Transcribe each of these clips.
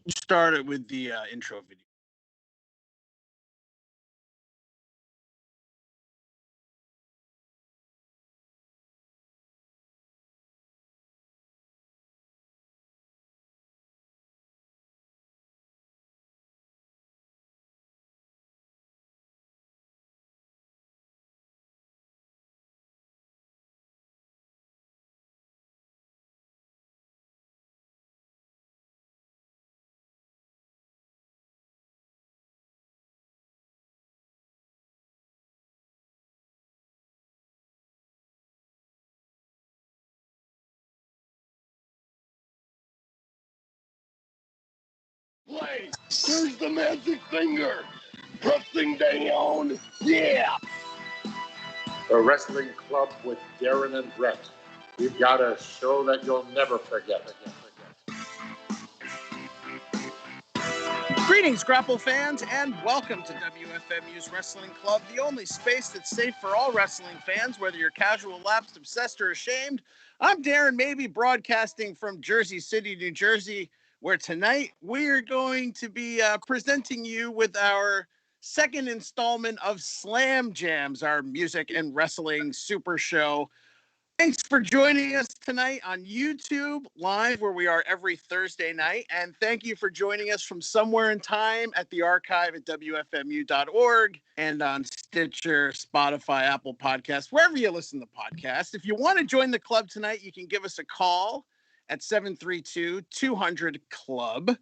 started with the intro video. Play. Here's the magic finger. Pressing down. Yeah. A wrestling club with Darren and Brett. We've got a show that you'll never forget. Greetings, Grapple fans, and welcome to WFMU's Wrestling Club, the only space that's safe for all wrestling fans, whether you're casual, lapsed, obsessed, or ashamed. I'm Darren Mabey, broadcasting from Jersey City, New Jersey, where tonight we're going to be presenting you with our second installment of Slam Jams, our music and wrestling super show. Thanks for joining us tonight on YouTube Live, where we are every Thursday night. And thank you for joining us from somewhere in time at the archive at WFMU.org and on Stitcher, Spotify, Apple Podcasts, wherever you listen to podcasts. If you want to join the club tonight, you can give us a call at 732-200-CLUB.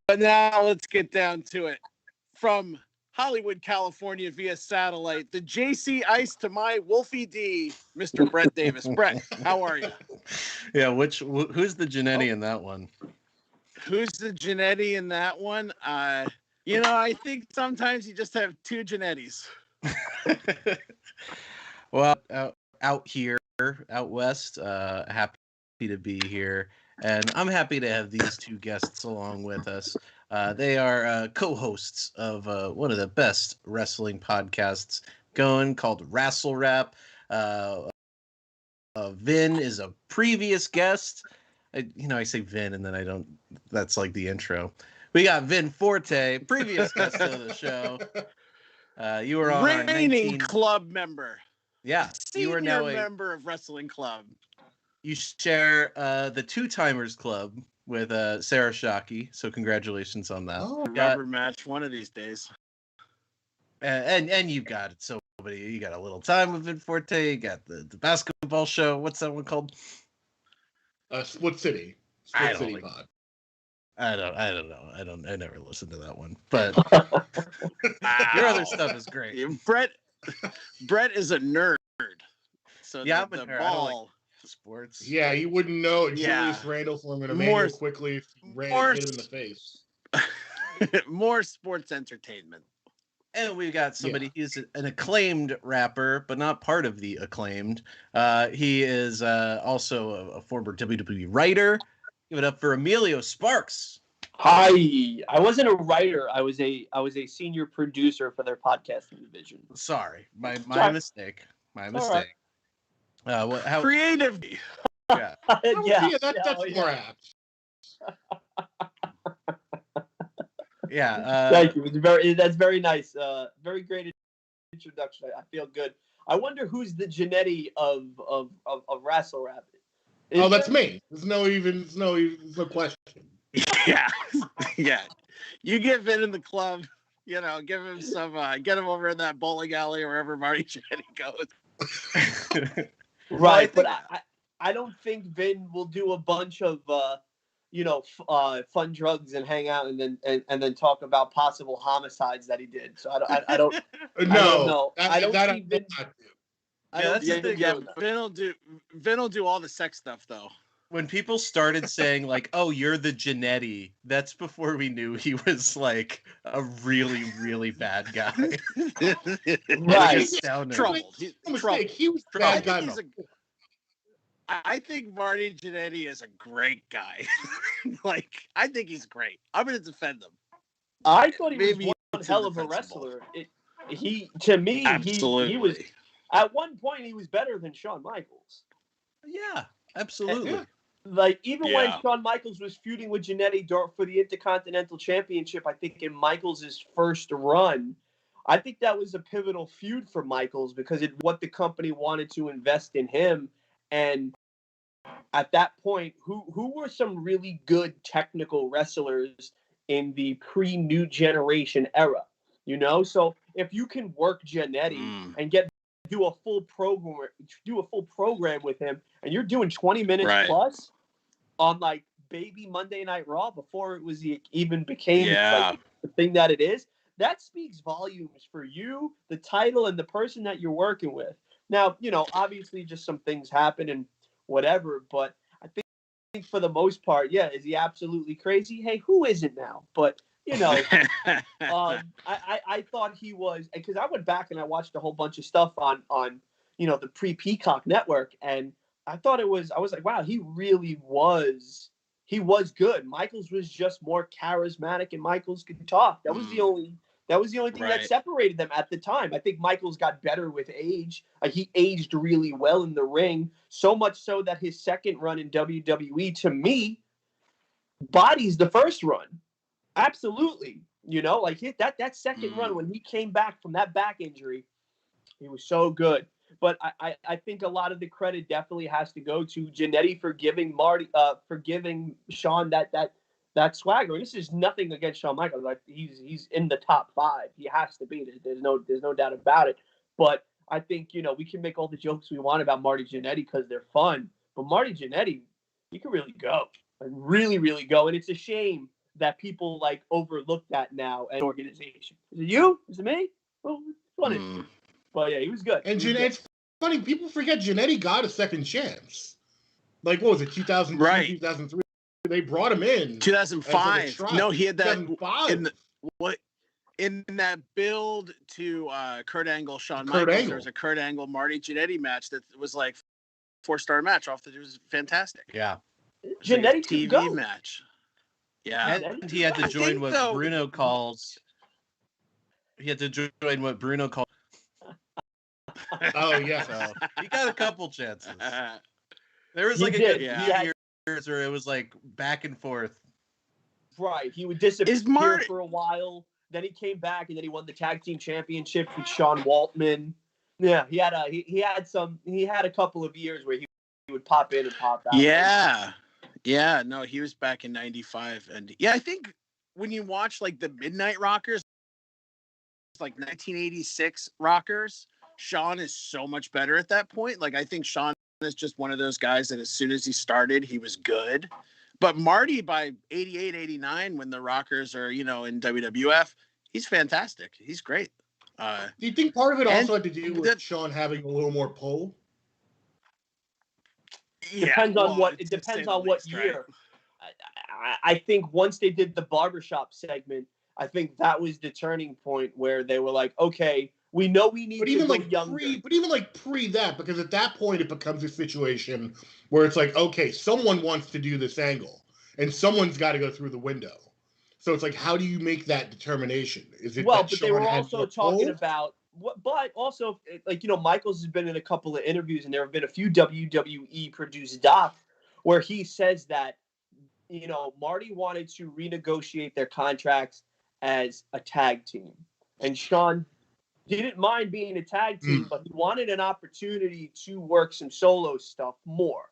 But now let's get down to it. From Hollywood, California via satellite, the JC Ice to my Wolfie D, Mr. Brett Davis. Brett, how are you? Yeah, who's the Jannetty in that one? Who's the Jannetty in that one? I think sometimes you just have two Jannettys. Well, out here, out west, happy to be here. And I'm happy to have these two guests along with us. They are co-hosts of one of the best wrestling podcasts going, called Wrestle Rap. Vin is a previous guest. I say Vin and then I don't. That's like the intro. We got Vin Forte, previous guest of the show. You were on reigning club member. Yeah, you are now a member of Wrestling Club. You share the Two Timers Club with Sarah Shockey, so congratulations on that. Oh, rubber match one of these days. And you got it. So you got a little time with Vin Forte. You got the basketball show. What's that one called? Split City. Split City Pod. I don't know. I never listened to that one, but your other stuff is great. Brett is a nerd. So yeah, the nerd. Ball. Sports. Yeah, you wouldn't know Julius Randle from an Emilio quickly hit him in the face. More sports entertainment. And we've got somebody who's an acclaimed rapper, but not part of the acclaimed. He is also a former WWE writer. Give it up for Emilio Sparks. Hi, I wasn't a writer. I was a senior producer for their podcasting division. Sorry, my mistake. My mistake. How creative? Yeah, that's more apt. Yeah. Thank you. That's very nice. Very great introduction. I feel good. I wonder who's the Jannetty of Wrestle Rap. That's me. There's no question. Yeah. You get Vin in the club. Give him some. Get him over in that bowling alley or wherever Marty Jannetty goes. Right, but I don't think Vin will do a bunch of fun drugs and hang out and then talk about possible homicides that he did. So I don't know. I don't see Vin. Vin will do all the sex stuff though. When people started saying like, "Oh, you're the Jannetty," that's before we knew he was like a really, really bad guy. Right, troubled. He was a bad guy. I think Marty Jannetty is a great guy. I think he's great. I'm going to defend him. I thought he was one hell of a wrestler. He was at one point he was better than Shawn Michaels. Yeah, absolutely. Like, even when Shawn Michaels was feuding with Jannetty for the Intercontinental Championship, I think in Michaels' first run, I think that was a pivotal feud for Michaels because what the company wanted to invest in him. And at that point, who were some really good technical wrestlers in the pre-New Generation era? You know, so if you can work Jannetty and do a full program with him, and you're doing 20 minutes plus on like baby Monday Night Raw before it was even became like the thing that it is, that speaks volumes for you, the title, and the person that you're working with. Now, you know, obviously just some things happen and whatever, but I think for the most part, is he absolutely crazy? Hey, who isn't now? But you know, I thought he was, because I went back and I watched a whole bunch of stuff on you know, the pre-Peacock network, and I was like, wow, he was good. Michaels was just more charismatic, and Michaels could talk. That was the only thing that separated them at the time. I think Michaels got better with age. He aged really well in the ring, so much so that his second run in WWE, to me, bodies the first run. Absolutely. You know, like that second run when he came back from that back injury, he was so good. But I think a lot of the credit definitely has to go to Jannetty for giving Shawn that swagger. This is nothing against Shawn Michaels. Like he's in the top 5. He has to be. There's no doubt about it. But I think, you know, we can make all the jokes we want about Marty Jannetty because they're fun. But Marty Jannetty, he can really go. Like, really, really go. And it's a shame that people like overlook that now as an organization. Is it you? Is it me? Well, it's funny. But yeah, he was good. And it's funny, people forget Jannetty got a second chance. Like, what was it, 2002, 2003? They brought him in. 2005. No, he had that in that build to Kurt Angle, Shawn Michaels. There was a Kurt Angle, Marty Jannetty match that was like 4-star match. It was fantastic. Yeah, Jannetty like TV match. Yeah, and he had to join what Bruno calls. He had to join what Bruno calls. Oh yeah, so he got a couple chances. There was like a good few years where it was like back and forth. Right, he would disappear for a while. Then he came back, and then he won the tag team championship with Sean Waltman. Yeah, he had a couple of years where he would pop in and pop out. Yeah. No, he was back in '95, and I think when you watch like the Midnight Rockers, like 1986 Rockers, Shawn is so much better at that point. Like, I think Shawn is just one of those guys that as soon as he started, he was good. But Marty, by 88, 89, when the Rockers are, you know, in WWF, he's fantastic. He's great. Do you think part of it also had to do with Shawn having a little more pull? Yeah, depends on what year. Right? I think once they did the barbershop segment, I think that was the turning point where they were like, okay, we know we need to go younger. But even like pre that, because at that point it becomes a situation where it's like, okay, someone wants to do this angle, and someone's got to go through the window. So it's like, how do you make that determination? Is it but they were also talking about, but also, like, you know, Michaels has been in a couple of interviews, and there have been a few WWE produced docs where he says that, you know, Marty wanted to renegotiate their contracts as a tag team, and Shawn didn't mind being a tag team, but he wanted an opportunity to work some solo stuff more.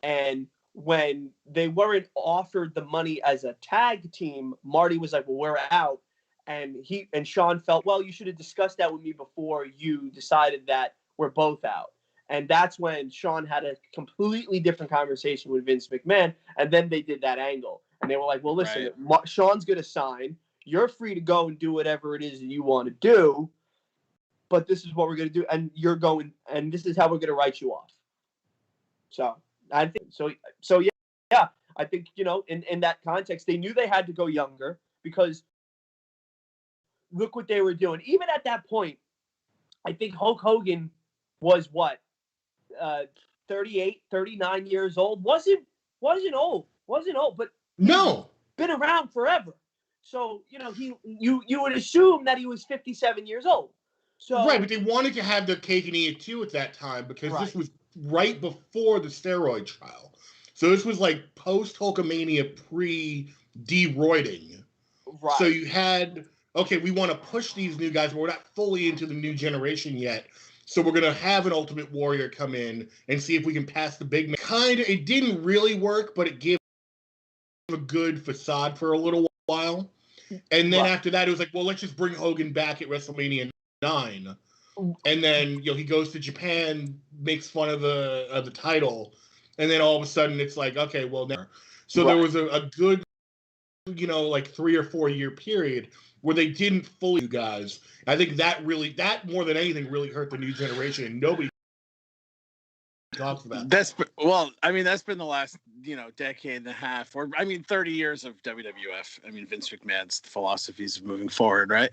And when they weren't offered the money as a tag team, Marty was like, well, we're out. And Shawn felt, well, you should have discussed that with me before you decided that we're both out. And that's when Shawn had a completely different conversation with Vince McMahon. And then they did that angle. And they were like, well, listen, Shawn's going to sign. You're free to go and do whatever it is that you want to do. But this is what we're going to do. And you're going, and this is how we're going to write you off. So I think, yeah, I think, you know, in that context, they knew they had to go younger because look what they were doing. Even at that point, I think Hulk Hogan was 38, 39 years old. Wasn't old, but no, been around forever. So, you know, you would assume that he was 57 years old. So right, but they wanted to have the cake and eat it too at that time because this was right before the steroid trial. So this was like post Hulkamania, pre deroiding. Right. So you had, okay, we want to push these new guys, but we're not fully into the new generation yet. So we're going to have an Ultimate Warrior come in and see if we can pass the big man. Kind of, it didn't really work, but it gave a good facade for a little while. And then after that, it was like, well, let's just bring Hogan back at WrestleMania 9. And then, he goes to Japan, makes fun of the title. And then all of a sudden it's like, okay, well, now. So there was a good, like 3 or 4 year period where they didn't fully do guys. I think that more than anything really hurt the new generation, and nobody talks about. That's been the last, decade and a half, or 30 years of WWF. Vince McMahon's philosophies of moving forward, right?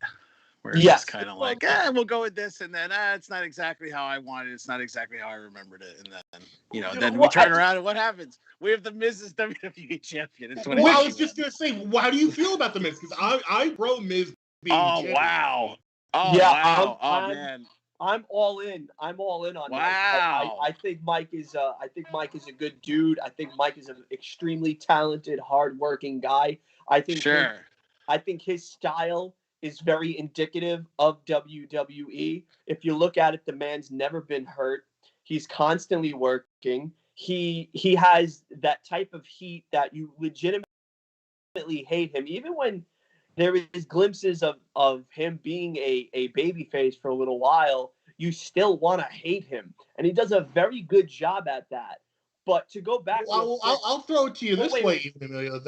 Where it's kind of like, we'll go with this, and then it's not exactly how I wanted it. It's not exactly how I remembered it, and then then we turn around, and what happens? We have the Miz as WWE champion. Well, I was just gonna say, how do you feel about the Miz? Because I pro Miz being champion. Wow! Man! I'm all in. I'm all in on wow. I think Mike is a good dude. I think Mike is an extremely talented, hardworking guy. I think his style is very indicative of WWE. If you look at it, the man's never been hurt. He's constantly working. He has that type of heat that you legitimately hate him. Even when there is glimpses of him being a babyface for a little while, you still want to hate him. And he does a very good job at that. But to go back... I'll throw it to you way, Emilio,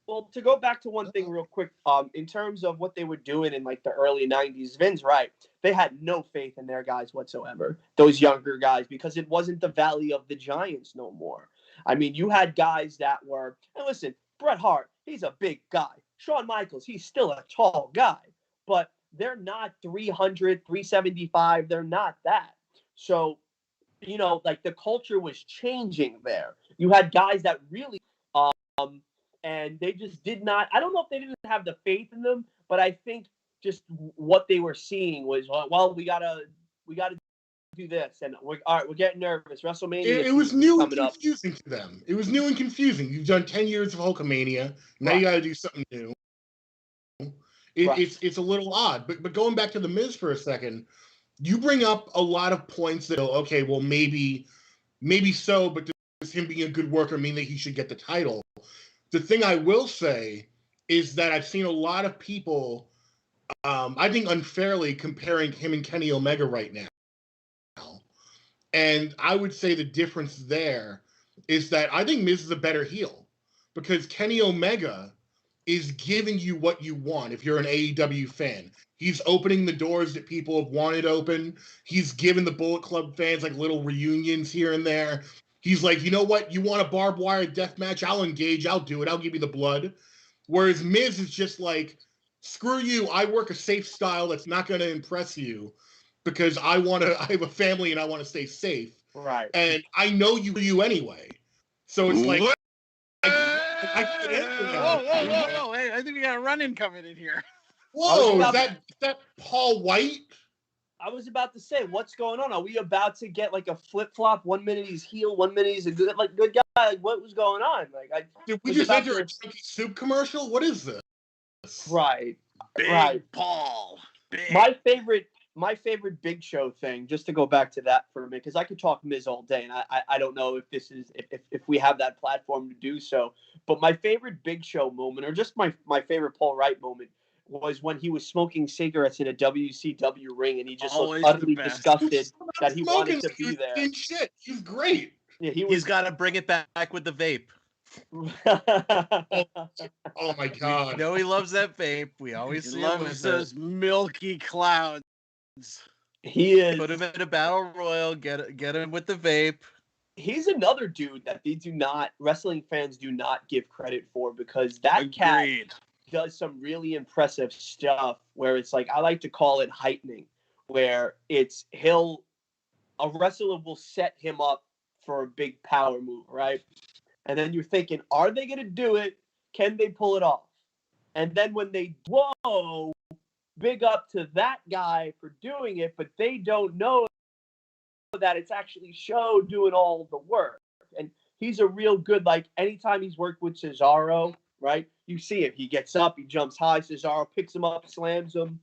Well, to go back to one thing real quick, in terms of what they were doing in like the early 90s, Vin's right. They had no faith in their guys whatsoever, those younger guys, because it wasn't the Valley of the Giants no more. You had guys that were, and listen, Bret Hart, he's a big guy. Shawn Michaels, he's still a tall guy, but they're not 300, 375. They're not that. So, like the culture was changing there. You had guys that really, and they just did not. I don't know if they didn't have the faith in them, but I think just what they were seeing was, well, we gotta do this, and we're getting nervous. WrestleMania. It was new and confusing to them. It was new and confusing. You've done 10 years of Hulkamania. Now you got to do something new. It's a little odd. But going back to the Miz for a second, you bring up a lot of points that, okay, well maybe so, but does him being a good worker mean that he should get the title? The thing I will say is that I've seen a lot of people, I think unfairly, comparing him and Kenny Omega right now. And I would say the difference there is that I think Miz is a better heel, because Kenny Omega is giving you what you want if you're an AEW fan. He's opening the doors that people have wanted open. He's giving the Bullet Club fans like little reunions here and there. He's like, you know what? You want a barbed wire death match? I'll engage. I'll do it. I'll give you the blood. Whereas Miz is just like, screw you. I work a safe style that's not going to impress you, because I have a family and I want to stay safe. Right. And I know you anyway. So it's like, whoa. Hey, I think we got a run-in coming in here. Whoa, is that Paul Wight? I was about to say, what's going on? Are we about to get like a flip-flop? 1 minute he's heel, 1 minute he's a good guy. Like, what was going on? Did we just enter a Chunky Soup commercial? What is this? Right. Big Paul. Big. My favorite Big Show thing, just to go back to that for a minute, because I could talk Miz all day, and I don't know if this is if we have that platform to do so. But my favorite Big Show moment, or just my favorite Paul Wight moment, was when he was smoking cigarettes in a WCW ring, and he just looked utterly disgusted that he wanted to be there. Shit, he's great. Yeah, he's got to bring it back with the vape. Oh my God! He loves that vape. We always see him with those milky clouds. He is. Put him in a battle royal. Get him with the vape. He's another dude that wrestling fans do not give credit for, because that cat does some really impressive stuff where it's like, I like to call it heightening, where a wrestler will set him up for a big power move, right? And then you're thinking, are they going to do it? Can they pull it off? And then when they, whoa, big up to that guy for doing it, but they don't know that it's actually Show doing all the work. And he's a real good, like, anytime he's worked with Cesaro, right? You see it. He gets up, he jumps high. Cesaro picks him up, slams him,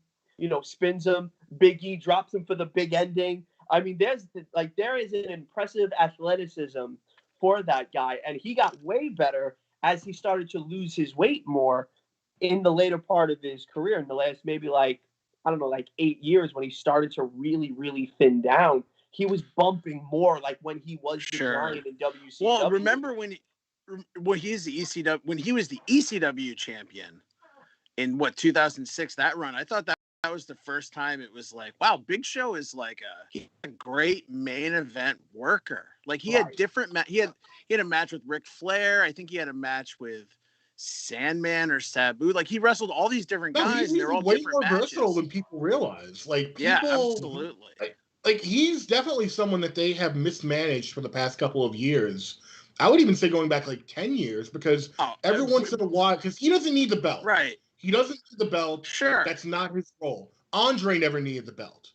spins him. Big E drops him for the big ending. I mean, there is an impressive athleticism for that guy, and he got way better as he started to lose his weight more in the later part of his career, in the last maybe 8 years, when he started to really, really thin down. He was bumping more like when he was the Giant in WCW. Well, remember when he was the ECW champion in 2006, that run, I thought that was the first time it was like, wow, Big Show is like a great main event worker. Like he had different he had a match with Ric Flair. I think he had a match with Sandman or Sabu. Like he wrestled all these different guys, and they're all way more versatile than people realize. Like people, yeah, absolutely. Like he's definitely someone that they have mismanaged for the past couple of years. I would even say going back like 10 years, because every once in a while, because he doesn't need the belt. Right. He doesn't need the belt. Sure. That's not his role. Andre never needed the belt.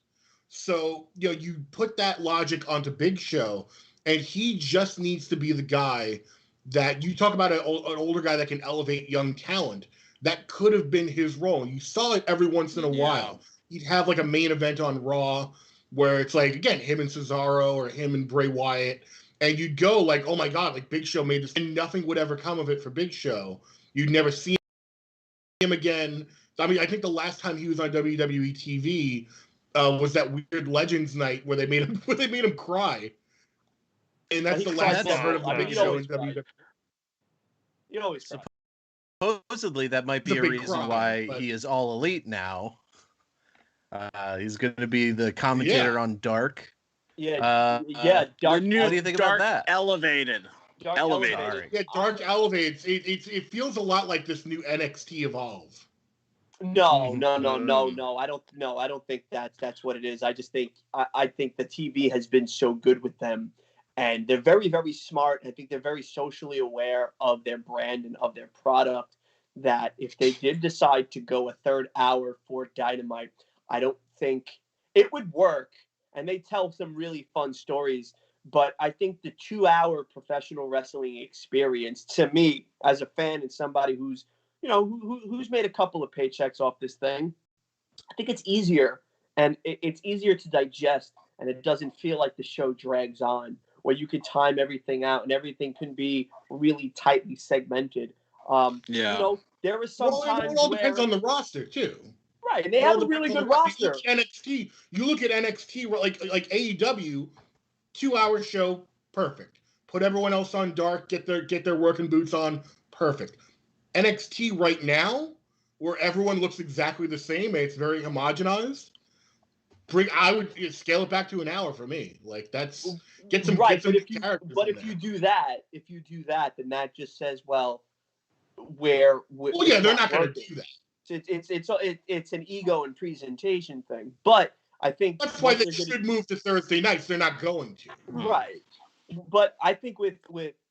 So, you put that logic onto Big Show, and he just needs to be the guy that you talk about, an older guy that can elevate young talent. That could have been his role. And you saw it every once in a while. He'd have like a main event on Raw where it's like, again, him and Cesaro or him and Bray Wyatt. And you'd go like, oh my God, like Big Show made this, and nothing would ever come of it for Big Show. You'd never see him again. I mean, I think the last time he was on WWE TV was that weird Legends night where they made him cry. And that's the last I heard of the Big Show in WWE. You always cry. Supposedly, that might be a reason why he is All Elite now. He's going to be the commentator on Dark. Dark. What do you think about that? Elevated. Dark elevated. Yeah, Dark elevates. It feels a lot like this new NXT Evolve. No. I don't think that's what it is. I just think I think the TV has been so good with them, and they're very, very smart. I think they're very socially aware of their brand and of their product, that if they did decide to go a third hour for Dynamite, I don't think it would work. And they tell some really fun stories. But I think the 2-hour professional wrestling experience, to me, as a fan and somebody who's made a couple of paychecks off this thing, I think it's easier. And it's easier to digest. And it doesn't feel like the show drags on, where you can time everything out and everything can be really tightly segmented. There was some times it all depends on the roster, too. Right, and they have a really good roster. NXT, you look at NXT like AEW, 2-hour show, perfect. Put everyone else on Dark, get their working boots on, perfect. NXT right now, where everyone looks exactly the same and it's very homogenized, I would scale it back to an hour for me. Like get some characters. But if you do that, then that just says, well, they're not going to do that. It's an ego and presentation thing, but I think that's why they should move to Thursday nights. They're not going to, right? But I think with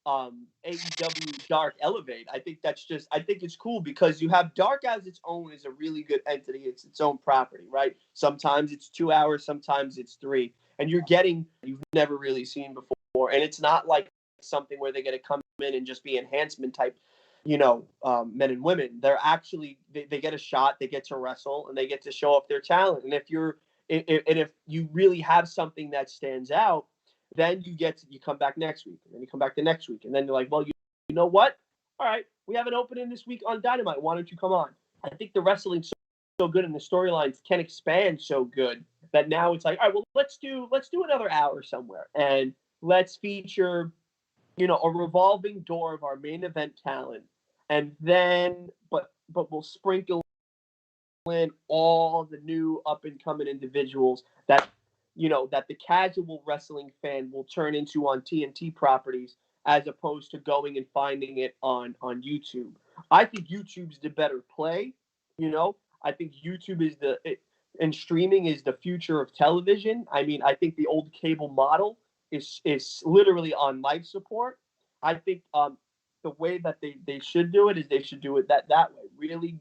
AEW Dark Elevate, I think it's cool because you have Dark as its own is a really good entity. It's its own property, right? Sometimes it's 2 hours, sometimes it's 3, and you've never really seen before, and it's not like something where they're going to come in and just be enhancement type. Men and women, they're actually they get a shot, they get to wrestle, and they get to show off their talent. And if you really have something that stands out, then you come back next week, and then you come back the next week, and then you're like, well, you know what? All right, we have an opening this week on Dynamite. Why don't you come on? I think the wrestling's so good, and the storylines can expand so good that now it's like, all right, well, let's do another hour somewhere, and let's feature, a revolving door of our main event talent. And then, but we'll sprinkle in all the new up-and-coming individuals that the casual wrestling fan will turn into on TNT properties, as opposed to going and finding it on YouTube. I think YouTube's the better play. I think YouTube and streaming is the future of television. I mean, I think the old cable model is literally on life support. I think the way that they should do it is they should do it that way. Really,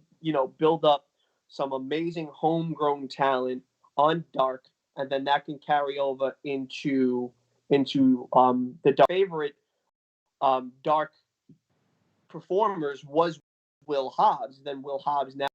build up some amazing homegrown talent on Dark, and then that can carry over into the Dark favorite dark performers was Will Hobbs. Then Will Hobbs now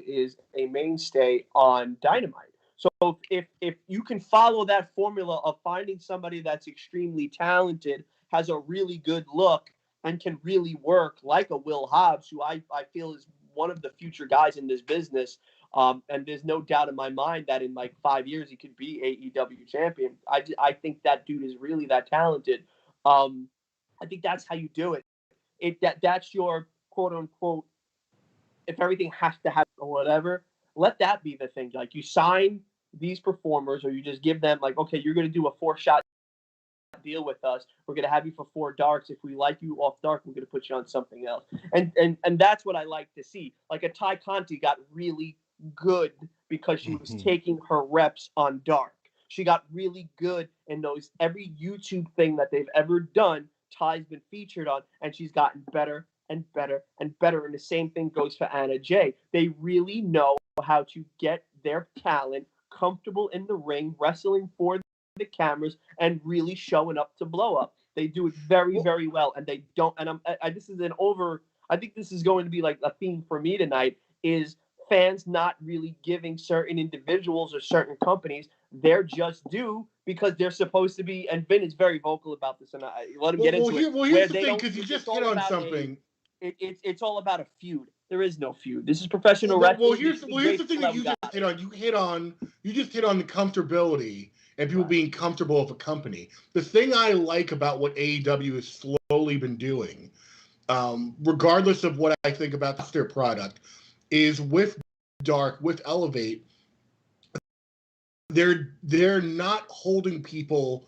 is a mainstay on Dynamite. So if you can follow that formula of finding somebody that's extremely talented, has a really good look, and can really work like a Will Hobbs, who I feel is one of the future guys in this business, and there's no doubt in my mind that in like 5 years he could be AEW champion. I think that dude is really that talented. I think that's how you do it. That's your quote unquote, if everything has to happen or whatever, let that be the thing. Like, you sign these performers, or you just give them like, okay, you're going to do a 4-shot deal with us. We're going to have you for 4 darks. If we like you off dark, we're going to put you on something else. And that's what I like to see. Like, a Ty Conti got really good because she was taking her reps on dark. She got really good in those, every YouTube thing that they've ever done, Ty's been featured on, and she's gotten better and better and better. And the same thing goes for Anna Jay. They really know how to get their talent comfortable in the ring, wrestling for the cameras, and really showing up to blow up. They do it very, very well, and they don't. And this is I think this is going to be like a theme for me tonight, is fans not really giving certain individuals or certain companies their just due, because they're supposed to be. And Vin is very vocal about this, and I let him get into it. Well, here's the thing, because you just hit on something. It's all about a feud. There is no feud. This is professional wrestling. Well, here's the thing that you just hit on. You just hit on the comfortability and people being comfortable with a company. The thing I like about what AEW has slowly been doing, regardless of what I think about their product, is with Dark, with Elevate, they're not holding people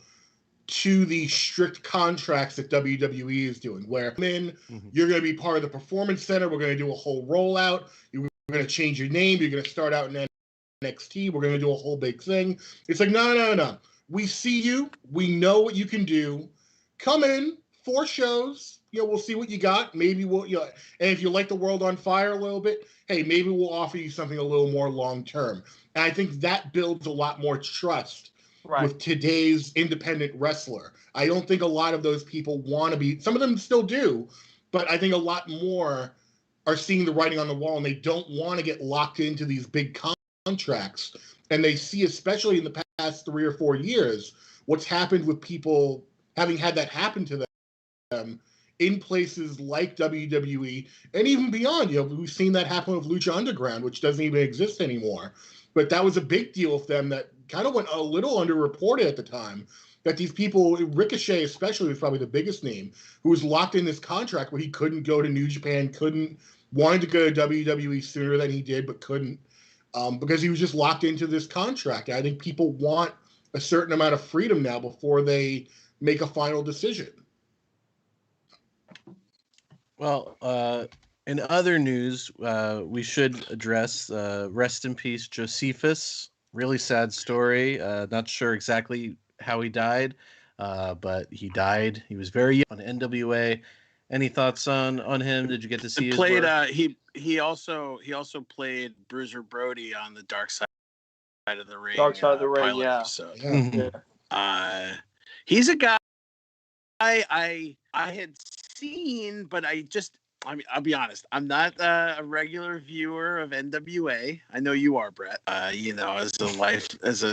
to the strict contracts that WWE is doing, where you're going to be part of the Performance Center, we're going to do a whole rollout, we're going to change your name, you're going to start out in NXT, we're going to do a whole big thing. It's like, no. We see you, we know what you can do. Come in, 4 shows, we'll see what you got. Maybe we'll, and if you like the world on fire a little bit, hey, maybe we'll offer you something a little more long-term. And I think that builds a lot more trust with today's independent wrestler. I don't think a lot of those people want to be, some of them still do, but I think a lot more are seeing the writing on the wall, and they don't want to get locked into these big contracts. And they see, especially in the past 3 or 4 years, what's happened with people having had that happen to them in places like WWE and even beyond. We've seen that happen with Lucha Underground, which doesn't even exist anymore. But that was a big deal with them that kind of went a little underreported at the time, that these people, Ricochet especially was probably the biggest name, who was locked in this contract where he couldn't go to New Japan, wanted to go to WWE sooner than he did, but couldn't, because he was just locked into this contract. And I think people want a certain amount of freedom now before they make a final decision. Well, in other news, we should address rest in peace, Josephus. Really sad story. Not sure exactly how he died, but he died. He was very young on NWA. Any thoughts on him? Did you get to see his work? He also played Bruiser Brody on the Dark Side of the Ring. Dark Side of the Ring, pilot yeah. episode. Yeah. He's a guy I had seen, but I'll be honest, I'm not a regular viewer of NWA. I know you are, Brett.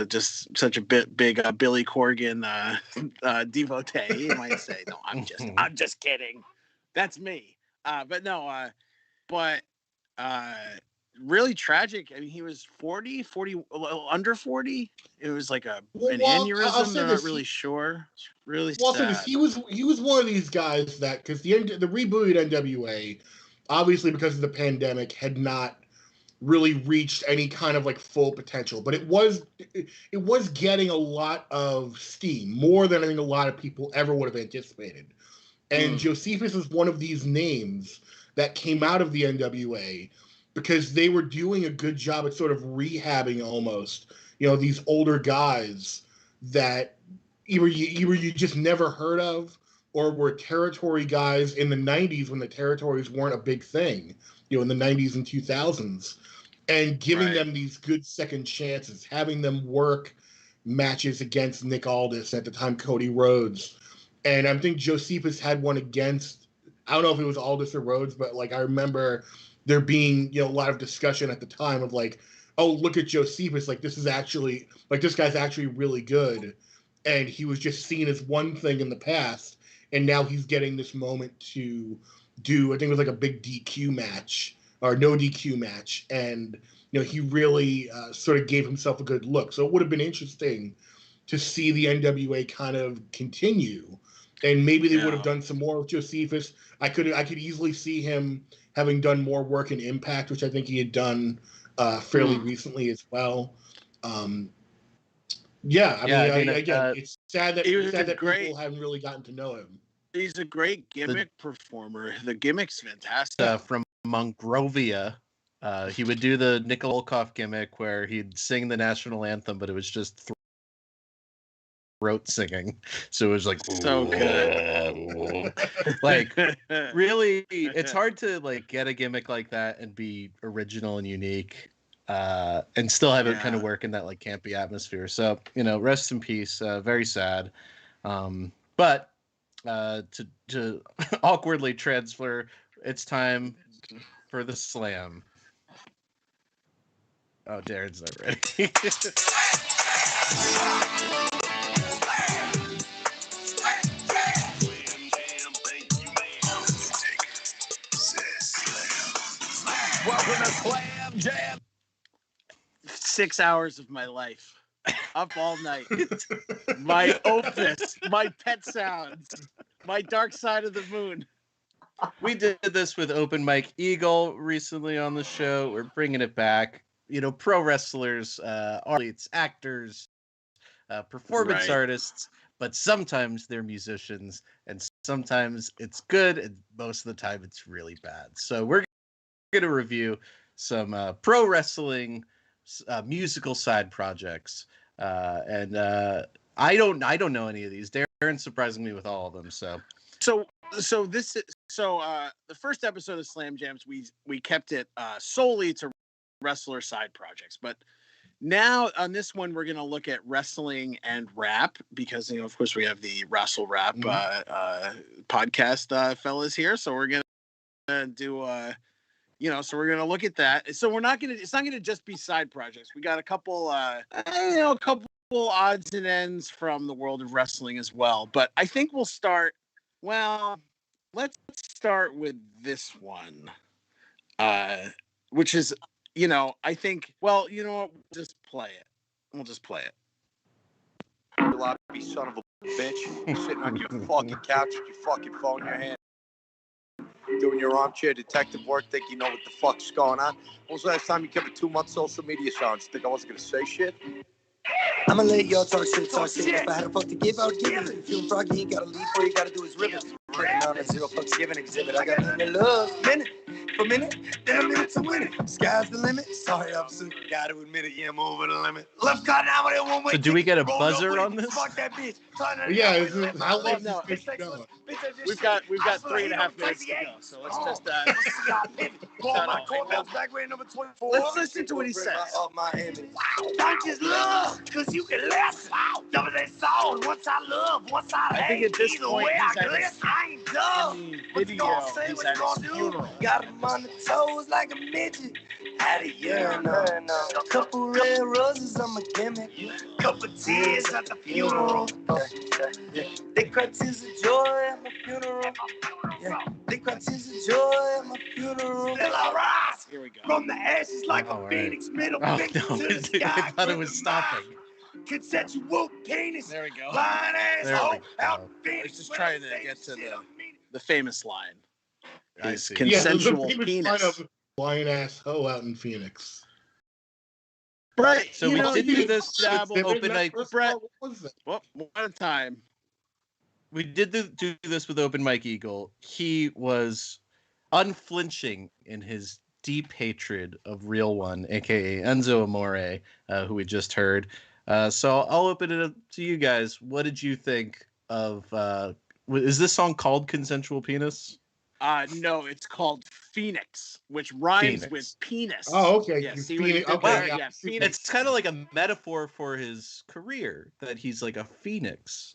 Just such a big Billy Corgan devotee, you might say. No, I'm just kidding. That's me. Really tragic. I mean, he was 40, under 40. It was like an aneurysm. They're not really sure. It's really sad. He was one of these guys that, because the rebooted NWA, obviously because of the pandemic, had not really reached any kind of like full potential, but it was getting a lot of steam, more than I think a lot of people ever would have anticipated. And Josephus is one of these names that came out of the NWA because they were doing a good job at sort of rehabbing almost, these older guys that either you just never heard of, or were territory guys in the 90s when the territories weren't a big thing, in the 90s and 2000s, and giving them these good second chances, having them work matches against Nick Aldis, at the time Cody Rhodes, And I think Josephus had one against, I don't know if it was Aldous or Rhodes, but like I remember there being, a lot of discussion at the time of like, oh, look at Josephus, like this guy's actually really good. And he was just seen as one thing in the past, and now he's getting this moment to do, I think it was like a big DQ match or no DQ match, and he really sort of gave himself a good look. So it would have been interesting to see the NWA kind of continue, and maybe they would have done some more with Josephus. I could easily see him having done more work in Impact, which I think he had done fairly recently as well. Again, it's sad that people haven't really gotten to know him. He's a great gimmick performer. The gimmick's fantastic. From Monrovia, he would do the Nickel Olkoff gimmick where he'd sing the national anthem, but it was just throat singing. So it was like so good. Like really, it's hard to like get a gimmick like that and be original and unique, and still have it kind of work in that like campy atmosphere. So rest in peace. Very sad. But to awkwardly transfer, it's time for the slam. Oh, Darren's not ready. Welcome to Slam Jam. 6 hours of my life. Up all night. My Opus, my Pet Sounds, my Dark Side of the Moon. We did this with Open Mike Eagle recently on the show. We're bringing it back. Pro wrestlers, athletes, actors, performance artists, but sometimes they're musicians, and sometimes it's good, and most of the time it's really bad. So we're going to review some pro wrestling musical side projects. And I don't know any of these. Darren's surprising me with all of them. So the first episode of Slam Jams, we kept it solely to wrestler side projects, but now on this one we're going to look at wrestling and rap, because of course we have the Wrestle Rap podcast fellas here, so we're going to do so we're going to look at that. So it's not going to just be side projects. We got a couple odds and ends from the world of wrestling as well. But I think let's start with this one, which is, I think, well, you know what, we'll just play it. You lobby son of a bitch, sitting on your fucking couch with your fucking phone in your hand, doing your armchair detective work, think you know what the fuck's going on. When was the last time you kept a 2-month social media silence? Think I wasn't gonna say shit? I'ma let y'all talk shit. If I had a fuck to give, I would give it. If you feel froggy, you ain't gotta leave. All you gotta do is rip it. On a 0 fucks given exhibit. I got nothing to love. Minute for minute, then a minute to win it. Sky's the limit. Sorry, officer. Gotta admit it. Yeah, I'm over the limit. Left cut now, but it won't wait. So do we get a buzzer on this? Fuck that bitch. Yeah, how long No, is this going? We've got 3.5 minutes to go, so let's just let's listen to what he says. Don't just love, cause you can less. Double that song. Once I love, once I hate. I think at this Either point way I he's at glitz. I ain't dumb. What you gonna say? What you gonna do? funeral. Got him on the toes like a midget. Had a urinal. Couple red roses on my gimmick. Couple tears at the funeral. They cry tears of joy at my funeral. Yeah. They cry tears of joy at my funeral. Still I rise Here we go. from the ashes like a phoenix. Middle finger to the sky. I thought it was stopping. Consensual penis. There we go. Fine asshole. There we Out go. Phoenix. I was just trying to get to the famous line. I His see. consensual the famous penis. line of lion ass hoe out in Phoenix. Right. So we did do this open night. Brett. What was that? Well, one at a time. We did do this with Open Mike Eagle. He was unflinching in his deep hatred of Real One, aka Enzo Amore, who we just heard. So I'll open it up to you guys. What did you think of? Is this song called "Consensual Penis"? No, it's called Phoenix, which rhymes Phoenix. with penis. Oh, okay. Yeah, see Phoenix, what he did there? yeah. Yeah, Phoenix. It's kind of like a metaphor for his career that he's like a phoenix.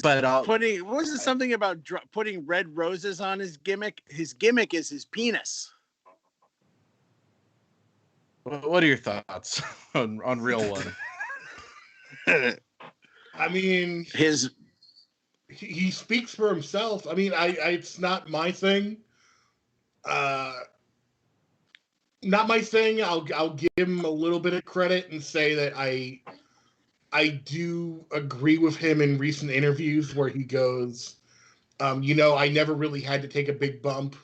But putting, was it something about putting red roses on his gimmick? His gimmick is his penis. what are your thoughts on Real One? I mean, he speaks for himself. I mean, it's not my thing. Not my thing. I'll give him a little bit of credit and say that I do agree with him in recent interviews where he goes, I never really had to take a big bump.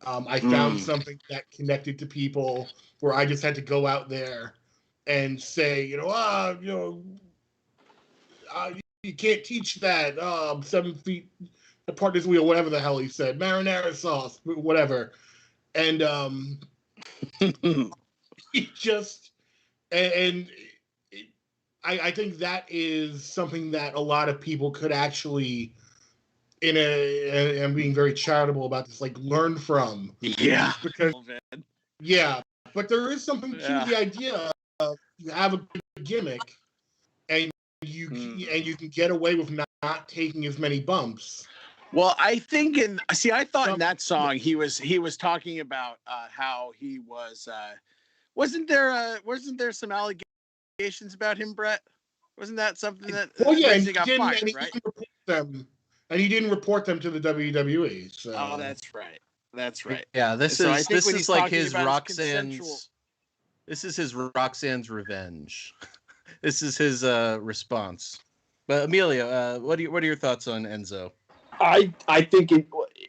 I found something that connected to people where I just had to go out there and say, you can't teach that. 7 feet apart this wheel, whatever the hell he said, marinara sauce, whatever. And he just, I think that is something that a lot of people could actually, and being very charitable about this, like, learn from. Yeah. Because, but there is something to the idea of you have a good gimmick and you can get away with not taking as many bumps. Well, I think I thought in that song he was talking about how he was. Wasn't there some allegations about him, Brett? Wasn't that something that? Well, yeah, and he got fired, right? He didn't report them to the WWE. So. Oh, that's right. That's right. Yeah, this is like his Roxanne's. This is his Roxanne's revenge. This is his response. But Emilio, what are your thoughts on Enzo? I think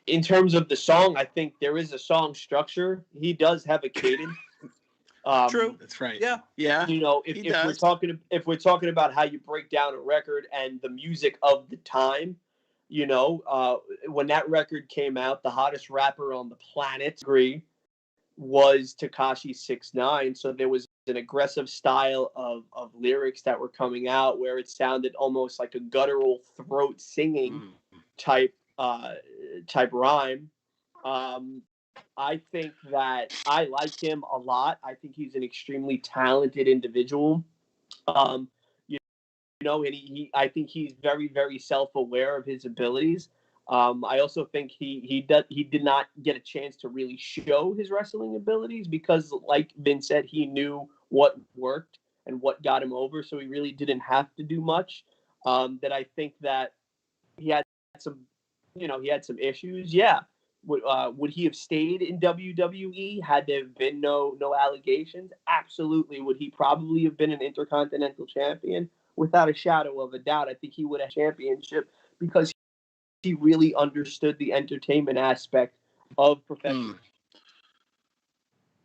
in terms of the song, I think there is a song structure. He does have a cadence. True, that's right. Yeah. If we're talking about how you break down a record and the music of the time, when that record came out, the hottest rapper on the planet was Tekashi 6ix9ine. So there was an aggressive style of lyrics that were coming out where it sounded almost like a guttural throat singing type rhyme. I think that I like him a lot. I think he's an extremely talented individual. And I think he's very, very self-aware of his abilities. I also think he did not get a chance to really show his wrestling abilities because, like Vin said, he knew what worked and what got him over, so he really didn't have to do much. That I think that he had some issues. Yeah. Would he have stayed in WWE had there been no allegations? Absolutely. Would he probably have been an Intercontinental Champion? Without a shadow of a doubt. I think he would have championship because he really understood the entertainment aspect of professional.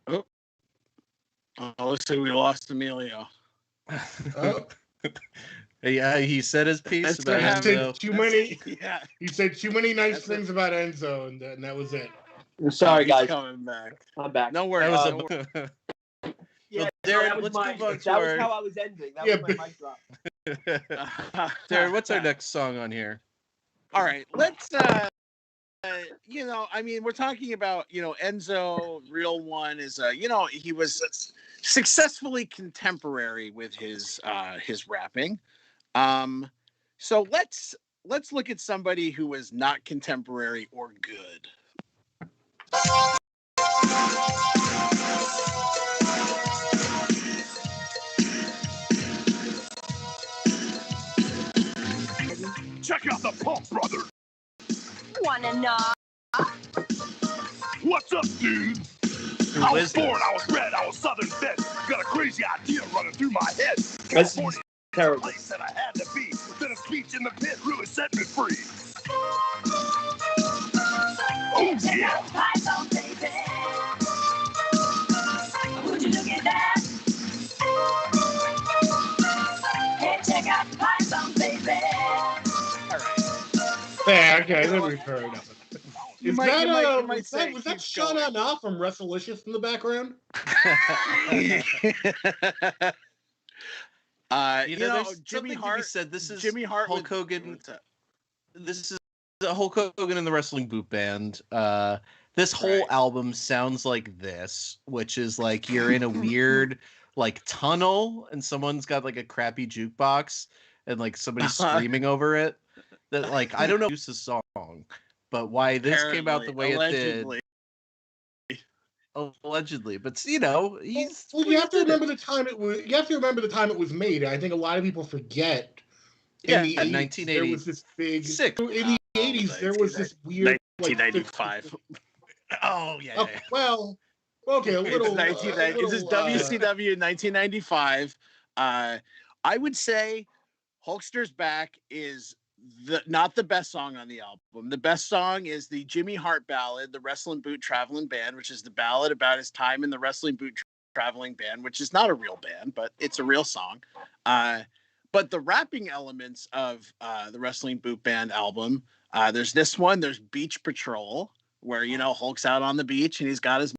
Oh, looks like we lost Emilio. Yeah, he said his piece about Enzo. He said too many nice things about Enzo, and that was it. I'm sorry, guys. Coming back. I'm back. No worries. Yeah, Darren, let's move on to that was how I was ending. That was my mic drop. Darren, what's our next song on here? All right, let's. We're talking about Enzo. Real One is he was successfully contemporary with his rapping. So let's look at somebody who was not contemporary or good. Check out the Pump Brothers. Wanna know? What's up, dude? I was born, I was bred, I was Southern fed. Got a crazy idea running through my head. California, terrible. Place that I had to be. Then a speech in the pit really set me free. Oh yeah. Would you look at that? Hey, check out the Python, baby. All right. Yeah, okay, then we've heard of it. Was that Sean Anna from Wrestlicious in the background? Jimmy Hart said this is Jimmy Hart Hulk Hogan. This is Hulk Hogan and the Wrestling Boot Band. This whole album sounds like this, which is like you're in a weird like tunnel and someone's got like a crappy jukebox and like somebody's screaming over it. that like I don't know who's the song, but why this came out the way allegedly. it did. Allegedly, but you know, he's well, you have to remember the time it was. You have to remember the time it was made. I think a lot of people forget. Yeah, in the 80s, there was this big. In the 80s, there was this weird 1995. Oh yeah. Oh, well, okay, a little. This is WCW 1995. I would say Hulkster's Back is not the best song on the album. The best song is the Jimmy Hart ballad, The Wrestling Boot Traveling Band, which is the ballad about his time in the Wrestling Boot Traveling Band, which is not a real band, but it's a real song. But the rapping elements of the Wrestling Boot Band album, there's this one, there's Beach Patrol, where, you know, Hulk's out on the beach and he's got his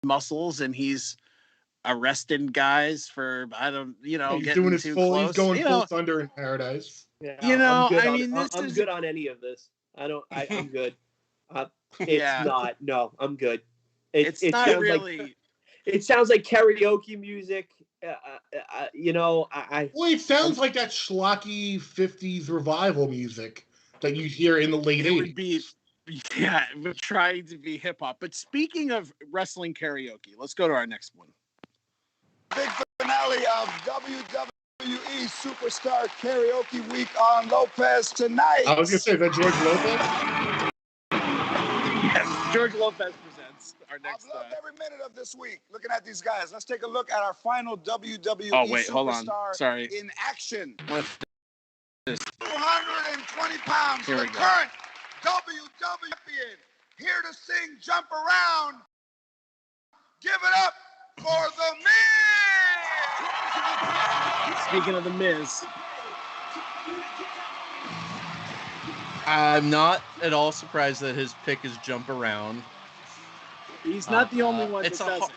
muscles and he's arresting guys for, he's doing his full, close. He's going full Thunder in Paradise. Yeah, I'm good on any of this. I'm good. It's not. No, I'm good. It's not really. It sounds like karaoke music. Well, it sounds like that schlocky 50s revival music that you hear in the late 80s. Would be, yeah, we're trying to be hip hop. But speaking of wrestling karaoke, let's go to our next one. Big finale of WWE Superstar Karaoke Week on Lopez tonight. I was going to say, is that George Lopez? Yes, George Lopez presents our next. I've loved every minute of this week. Looking at these guys, let's take a look at our final WWE Superstar hold on. Sorry. in action. 220 pounds, the current WWE champion, here to sing Jump Around. Give it up for The Miz! Speaking of The Miz, I'm not at all surprised that his pick is Jump Around. He's not the only one that does it.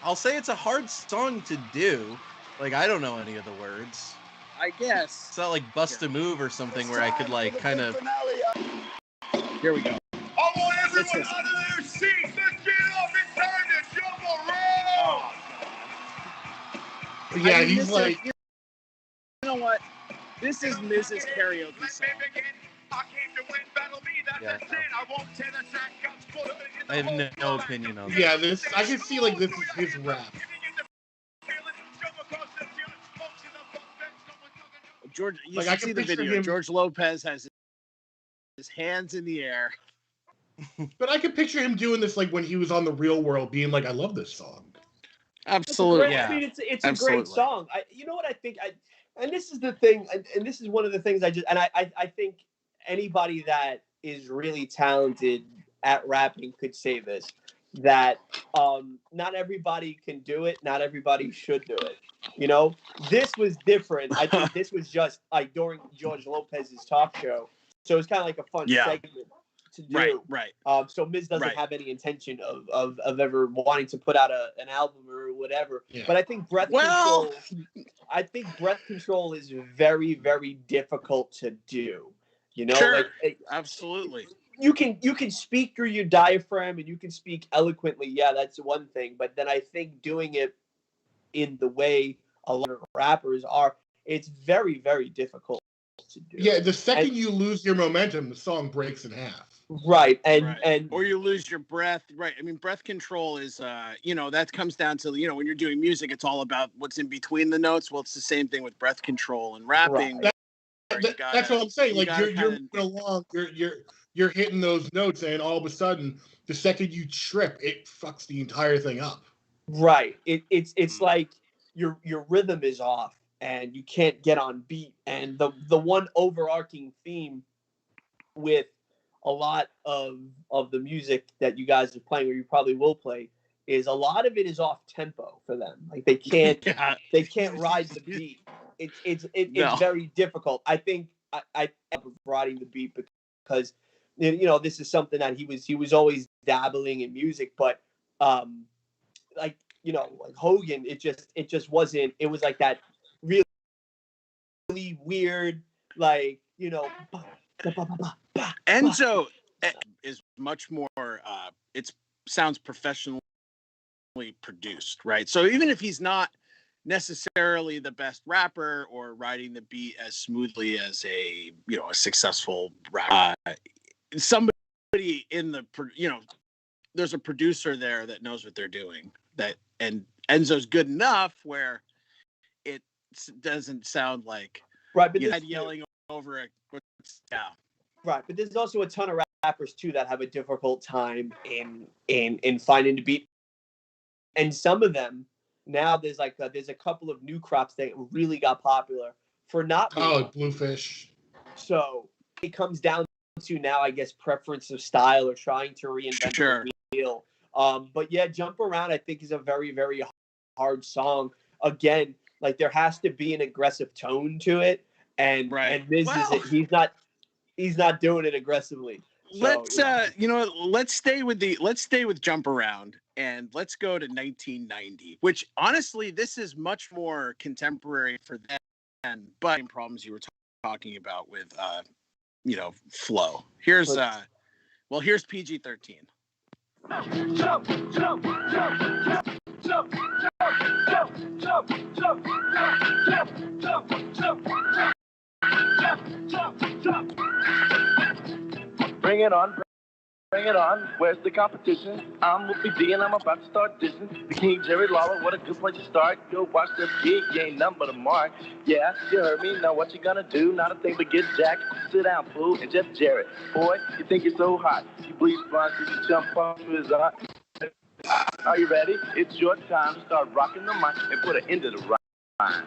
I'll say it's a hard song to do. Like, I don't know any of the words. I guess. It's not like Bust a Move or something where I could, like, kind of... Here we go. I want everyone out of their seats. Let's get up. It's time to jump around. Yeah, he's like... You know what? This is Miz's karaoke song. Yeah. I have no opinion on that. Yeah, I can see, like, this is his rap. George, you should see the video. George Lopez has his hands in the air. But I could picture him doing this, like, when he was on The Real World, being like, I love this song. Absolutely. I mean, it's a great song. You know what I think? And this is the thing, and this is one of the things I think anybody that is really talented at rapping could say this, that not everybody can do it, not everybody should do it. You know, this was different. I think this was just like during George Lopez's talk show, so it's kind of like a fun segment to do. Right. So Miz doesn't have any intention of ever wanting to put out an album or whatever. Yeah. But I think Breath Control is very, very difficult to do. You know, sure. Absolutely. You can speak through your diaphragm and you can speak eloquently. Yeah, that's one thing. But then I think doing it in the way a lot of rappers are, it's very, very difficult to do. Yeah, the second you lose your momentum, the song breaks in half. Right, and or you lose your breath. Right. I mean, breath control is, that comes down to, when you're doing music, it's all about what's in between the notes. Well, it's the same thing with breath control and rapping. Right. That's what I'm saying. Like you're moving along, you're hitting those notes, and all of a sudden, the second you trip, it fucks the entire thing up. Right. It's like your rhythm is off, and you can't get on beat. And the one overarching theme with a lot of the music that you guys are playing, or you probably will play, is a lot of it is off tempo for them. Like they can't ride the beat. It's very difficult. I think I riding the beat because this is something that he was always dabbling in music, but like Hogan, it just wasn't. It was like that really weird, like Enzo is much more. It sounds professionally produced, right? So even if he's not necessarily the best rapper or riding the beat as smoothly as a successful rapper. Somebody in the there's a producer there that knows what they're doing. And Enzo's good enough where it doesn't sound like right, but yelling over it. Yeah. Right, but there's also a ton of rappers too that have a difficult time in finding the beat, and some of them now there's a couple of new crops that really got popular for not being Bluefish. So it comes down to now, I guess, preference of style or trying to reinvent the wheel. But yeah, Jump Around I think is a very, very hard song. Again, like there has to be an aggressive tone to it, and Miz he's not doing it aggressively. So, let's stay with Jump Around and let's go to 1990, which honestly this is much more contemporary for them, but problems you were talking about with flow. Here's PG-13. Jump, jump, jump, jump, jump, jump, jump, jump, jump, jump, jump, jump, jump. Bring it on, bring it on. Where's the competition? I'm Whoopi D and I'm about to start dissing. The King Jerry Lawler, what a good place to start. Go watch the gig, you ain't nothing but a mark. Yeah, you heard me, now what you gonna do? Not a thing but get jacked. Sit down, fool, and just Jarrett. Boy, you think you're so hot. You bleed blind, so you jump off to his eye. Are you ready? It's your time to start rocking the mic and put an end to the rhyme.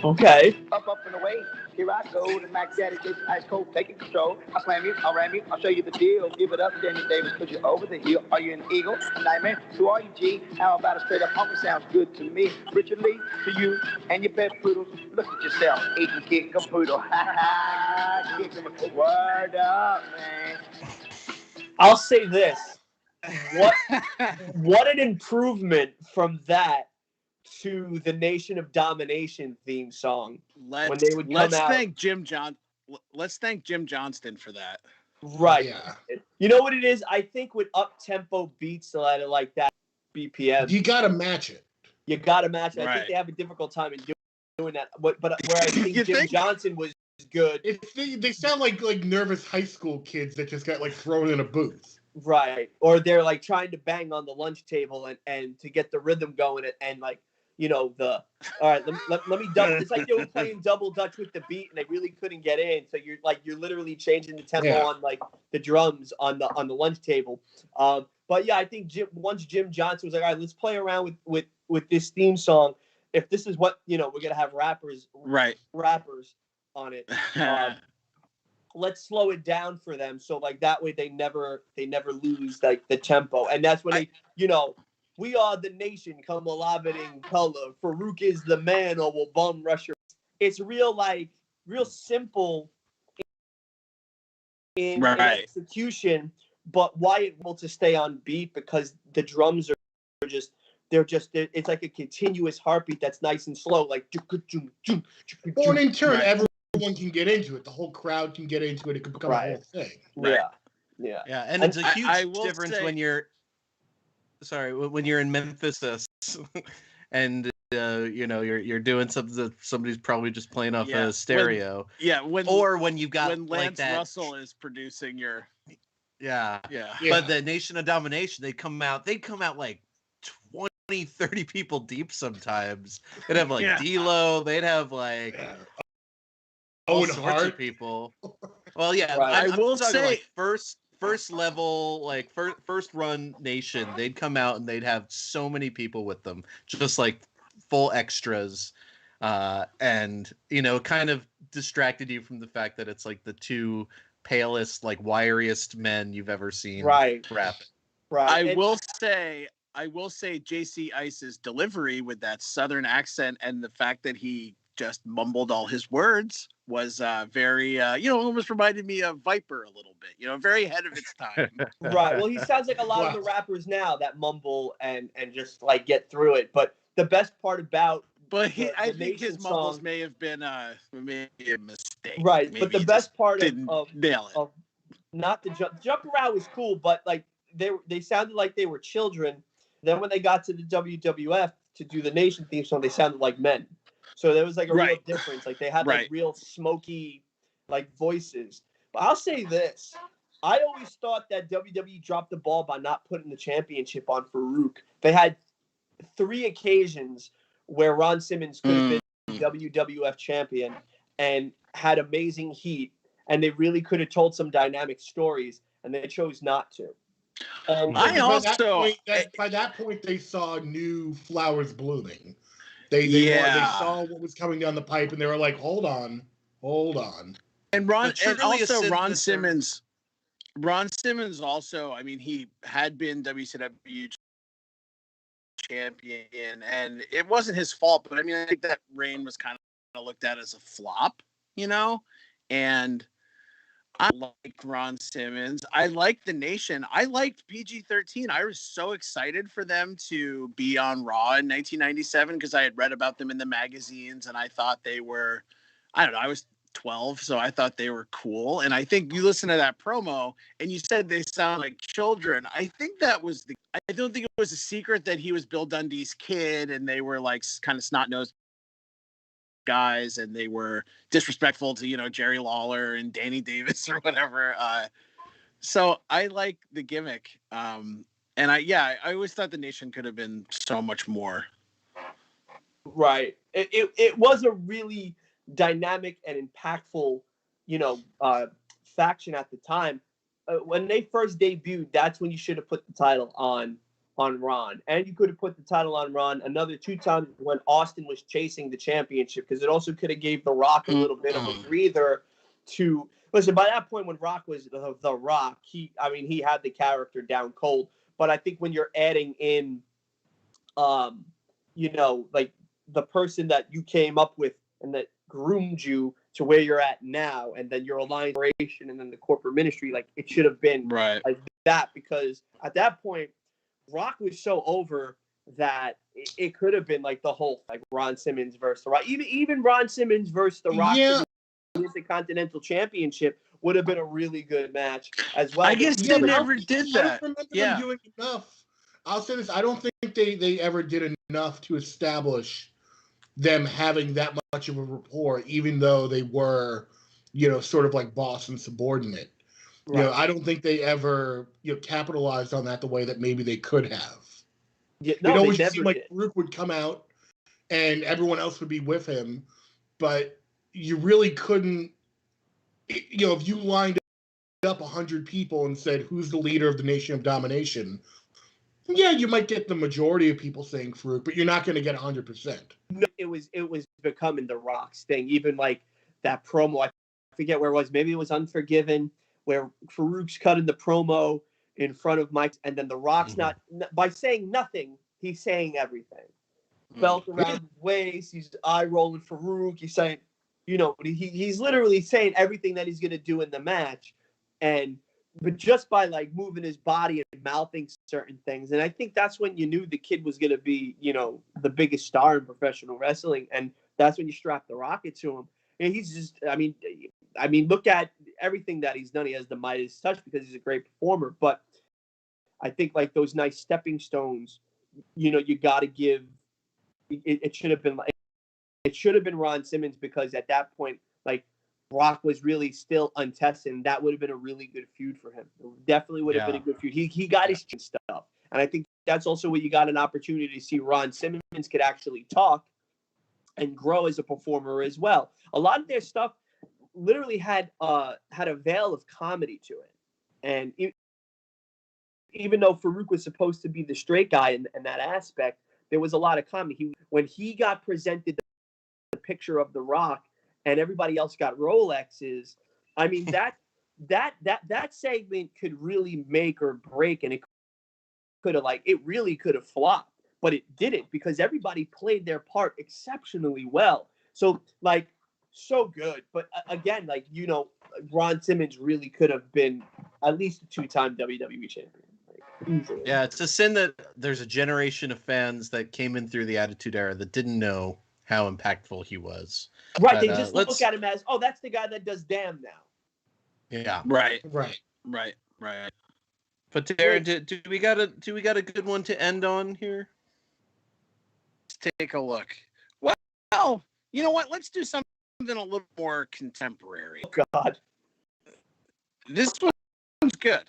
Okay. Up and away. Here I go. The Mac Daddy gets ice cold, taking control. I'll slam you, I'll ram you, I'll show you the deal. Give it up, Danny Davis, put you over the hill. Are you an eagle? A nightmare? Who are you, G? How about a straight up honky? Sounds good to me. Richard Lee, to you and your pet poodles. Look at yourself, eating kick a poodle. Ha ha, kick him. Word up, man. I'll say this. What an improvement from that to the Nation of Domination theme song. Let's thank Jim Johnston for that. Right. Yeah. You know what it is? I think with up-tempo beats like that BPM, you got to match it. You got to match it. Right. I think they have a difficult time in doing that. But where I think Jim Johnson was good. They sound like nervous high school kids that just got thrown in a booth. Right. Or they're trying to bang on the lunch table and to get the rhythm going and all right, let me double. It's like they were playing double dutch with the beat and they really couldn't get in. So you're literally changing the tempo on the drums on the lunch table. But yeah, I think once Jim Johnson was like, all right, let's play around with this theme song. If this is what we're gonna have rappers on it. Let's slow it down for them. So that way they never lose the tempo. And that's when we are the nation, come alive in color. Farouk is the man, or will bum rusher. It's real simple in execution, but why able to stay on beat because the drums are it's like a continuous heartbeat that's nice and slow, Or in turn, everyone can get into it. The whole crowd can get into it. It can become a whole thing. Right. Yeah, and it's a huge difference when you're in Memphis and you're doing something that somebody's probably just playing off a stereo. When you've got when Lance Russell is producing your But the Nation of Domination, they'd come out 20, 30 people deep sometimes. They'd have D-Lo, they'd have all sorts of people. Well, yeah, I will say first level, first run Nation, they'd come out and they'd have so many people with them, just full extras, and kind of distracted you from the fact that it's the two palest, wiriest men you've ever seen rapping. Right. I will say JC Ice's delivery with that Southern accent and the fact that he just mumbled all his words was very, almost reminded me of Viper a little bit, very ahead of its time. Right. Well, he sounds like a lot of the rappers now that mumble and just get through it. But the best part about I think his mumbles may have been a mistake. Right. Maybe but the best part of nail it. Of not the jump around was cool, but they sounded like they were children. Then when they got to the WWF, to do the Nation theme song, they sounded like men. So there was like a real difference. Like they had like real smoky like voices. But I'll say this. I always thought that WWE dropped the ball by not putting the championship on Farouk. They had 3 occasions where Ron Simmons could have been WWF champion and had amazing heat, and they really could have told some dynamic stories, and they chose not to. And by that point, they saw new flowers blooming. They saw what was coming down the pipe, and they were like, "Hold on." And Ron Simmons. Ron Simmons also, I mean, he had been WCW champion, and it wasn't his fault, but I mean, I think that reign was kind of looked at as a flop, you know? And I like Ron Simmons. I liked the Nation. I liked PG-13. I was so excited for them to be on Raw in 1997 because I had read about them in the magazines, and I thought they were, I don't know, I was 12, so I thought they were cool. And I think you listen to that promo and you said they sound like children. I think that was I don't think it was a secret that he was Bill Dundee's kid and they were like kind of snot-nosed guys and they were disrespectful to, you know, Jerry Lawler and Danny Davis or whatever. So I like the gimmick. And I always thought the Nation could have been so much more. Right. It was a really dynamic and impactful, you know, faction at the time. When they first debuted, that's when you should have put the title on Ron, and you could have put the title on Ron another 2 times when Austin was chasing the championship, because it also could have gave The Rock a little bit of a breather to listen. By that point, when Rock was the Rock, he had the character down cold. But I think when you're adding in, you know, like the person that you came up with and that groomed you to where you're at now, and then your alliance and then the corporate ministry, like it should have been like that, because at that point Rock was so over that it could have been like the whole like Ron Simmons versus The Rock. Even Ron Simmons versus The Rock with the Continental Championship would have been a really good match as well. I guess they never did that. I don't remember them doing enough. I'll say this: I don't think they ever did enough to establish them having that much of a rapport, even though they were, you know, sort of like boss and subordinate. Right. You know, I don't think they ever, you know, capitalized on that the way that maybe they could have. Yeah, no, it always seemed like Farouk would come out and everyone else would be with him, but you really couldn't, you know, if you lined up 100 people and said, who's the leader of the Nation of Domination? Yeah, you might get the majority of people saying Farouk, but you're not going to get 100%. No, it was becoming The Rock's thing. Even like that promo, I forget where it was. Maybe it was Unforgiven, where Farouk's cutting the promo in front of Mike, and then The Rock's not by saying nothing, he's saying everything. Belt around his waist, he's eye rolling Farouk. He's saying, you know, he's literally saying everything that he's going to do in the match, but just by like moving his body and mouthing certain things. And I think that's when you knew the kid was going to be, you know, the biggest star in professional wrestling. And that's when you strap the rocket to him. And he's just, I mean, look at everything that he's done. He has the Midas touch because he's a great performer. But I think like those nice stepping stones, you know, you got to give, it should have been Ron Simmons, because at that point, like, Rock was really still untested, and that would have been a really good feud for him. It definitely would have been a good feud. He got his stuff, and I think that's also where you got an opportunity to see Ron Simmons could actually talk and grow as a performer as well. A lot of their stuff literally had a veil of comedy to it, and even though Farouk was supposed to be the straight guy in that aspect, there was a lot of comedy. When he got presented the picture of The Rock, and everybody else got Rolexes, I mean, that segment could really make or break, and it really could have flopped, but it didn't, because everybody played their part exceptionally well. So like, so good. But again, like, you know, Ron Simmons really could have been at least a 2-time WWE champion. Like, easily. Yeah, it's a sin that there's a generation of fans that came in through the Attitude Era that didn't know how impactful he was. Right, but, they just look at him as, oh, that's the guy that does Damn now. Yeah. Right. But Darren, do we got a good one to end on here? take a look. Well, you know what? Let's do something a little more contemporary. Oh, God. This one's good.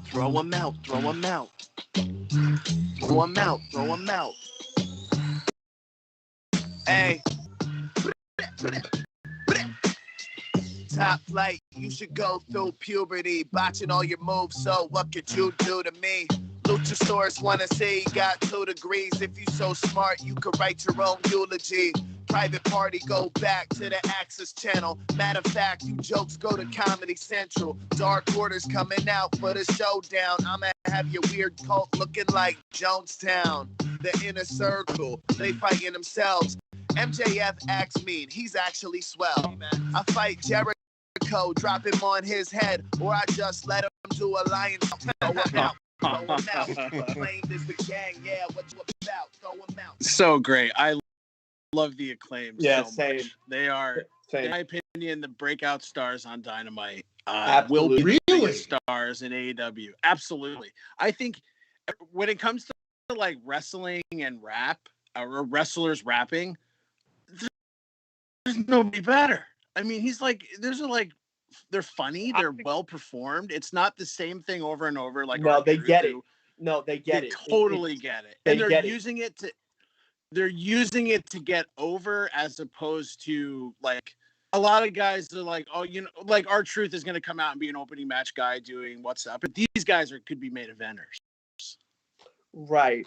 Throw 'em out, throw 'em out. Throw 'em out, throw 'em out. Hey. Top flight, you should go through puberty, botching all your moves, so what could you do to me? Luchasaurus wanna say you got 2 degrees. If you so smart, you could write your own eulogy. Private party, go back to the Access Channel. Matter of fact, you jokes go to Comedy Central. Dark Order's coming out for the showdown. I'ma have your weird cult looking like Jonestown. The Inner Circle, they fighting themselves. MJF acts mean, he's actually swell. I fight Jericho, drop him on his head, or I just let him do a lion. Throw him out. Throw him out. Claim this the gang, yeah, what you about? Throw him out. So great. I love the Acclaim so same. much. They are, Same. in my opinion, the breakout stars on Dynamite. Will Absolutely. be the biggest stars in AEW. Absolutely. I think when it comes to like wrestling and rap, or wrestlers rapping, there's nobody better. I mean, they're funny, they're well performed. It's not the same thing over and over. Like, No, they R-Truth get it. do. No, they get They it. totally get it. They And they're get it. using it to they're using it to get over, as opposed to like a lot of guys are like, oh, you know, like R-Truth is going to come out and be an opening match guy doing what's up, but these guys could be main eventers. Right.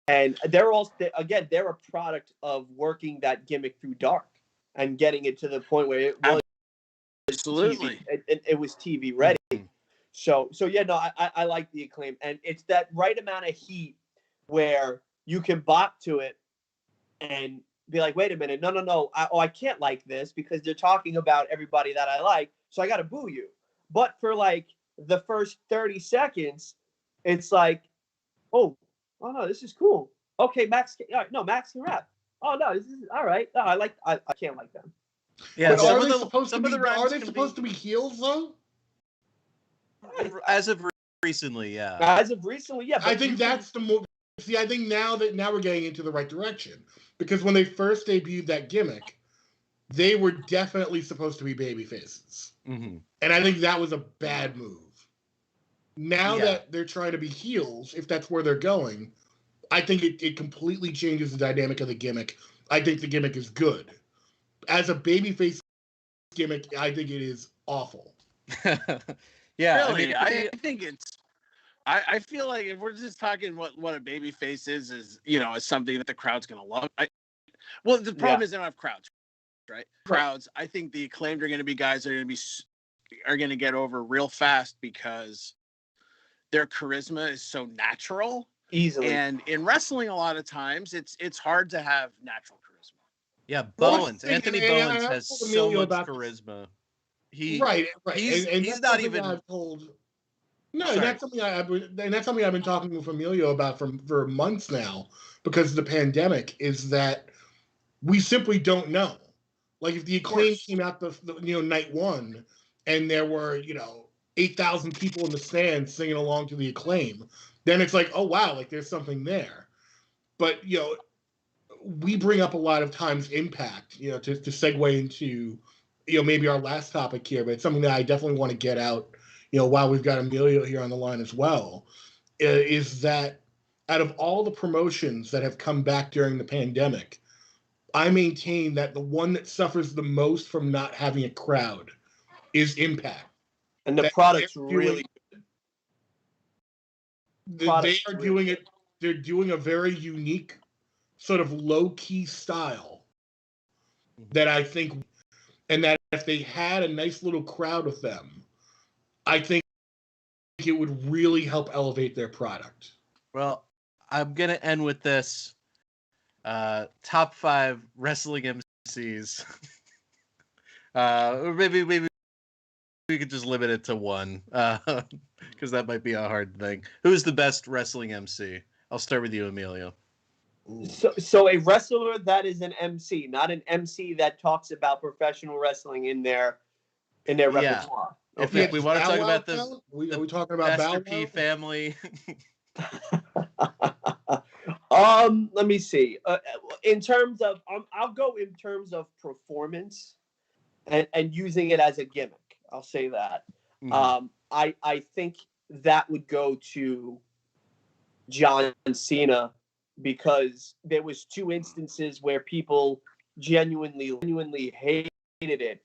And they're also, again, they're a product of working that gimmick through Dark and getting it to the point where it was Absolutely. TV, it was TV ready. So yeah, no, I like the Acclaim, and it's that right amount of heat where you can bop to it and be like, wait a minute, no, I can't like this because they're talking about everybody that I like, so I got to boo you. But for like the first 30 seconds, it's like, oh no, this is cool. Okay, Max can rap. Oh no, this is all right. No, I can't like them. Yeah, but are they supposed to be heels though? As of recently, yeah. As of recently, yeah. I think that's the more. See, I think now we're getting into the right direction, because when they first debuted that gimmick, they were definitely supposed to be baby faces, and I think that was a bad move. Now that they're trying to be heels, if that's where they're going, I think it completely changes the dynamic of the gimmick. I think the gimmick is good. As a babyface gimmick, I think it is awful. Yeah, really, I think it's. I feel like if we're just talking what a babyface is you know, is something that the crowd's gonna love. Well, the problem is they don't have crowds, right? Crowds. I think the Acclaimed are gonna be guys that are gonna get over real fast because their charisma is so natural. Easily. And in wrestling, a lot of times it's hard to have natural charisma. Yeah, Bowens. Anthony Bowens has so much charisma. Right. He's not even. That's something I've been talking with Emilio about for months now, because of the pandemic, is that we simply don't know. Like, if the Acclaim came out the night one, and there were 8,000 people in the stands singing along to the Acclaim, then it's like, oh wow, like there's something there. But we bring up a lot of times Impact, to segue into maybe our last topic here, but it's something that I definitely want to get out, while we've got Emilio here on the line as well, is that out of all the promotions that have come back during the pandemic, I maintain that the one that suffers the most from not having a crowd is Impact. And the product's really good. They are doing it. They're doing a very unique sort of low-key style that I think, and that if they had a nice little crowd with them, I think it would really help elevate their product. Well, I'm going to end with this. Top 5 wrestling MCs. Maybe we could just limit it to one, because that might be a hard thing. Who's the best wrestling MC? I'll start with you, Emilio. So a wrestler that is an MC, not an MC that talks about professional wrestling in their repertoire. If we want to talk about are we talking about Master Bow P Wow? family, Let me see. In terms of, I'll go in terms of performance and using it as a gimmick. I'll say that. I think that would go to John Cena, because there was 2 instances where people genuinely hated it,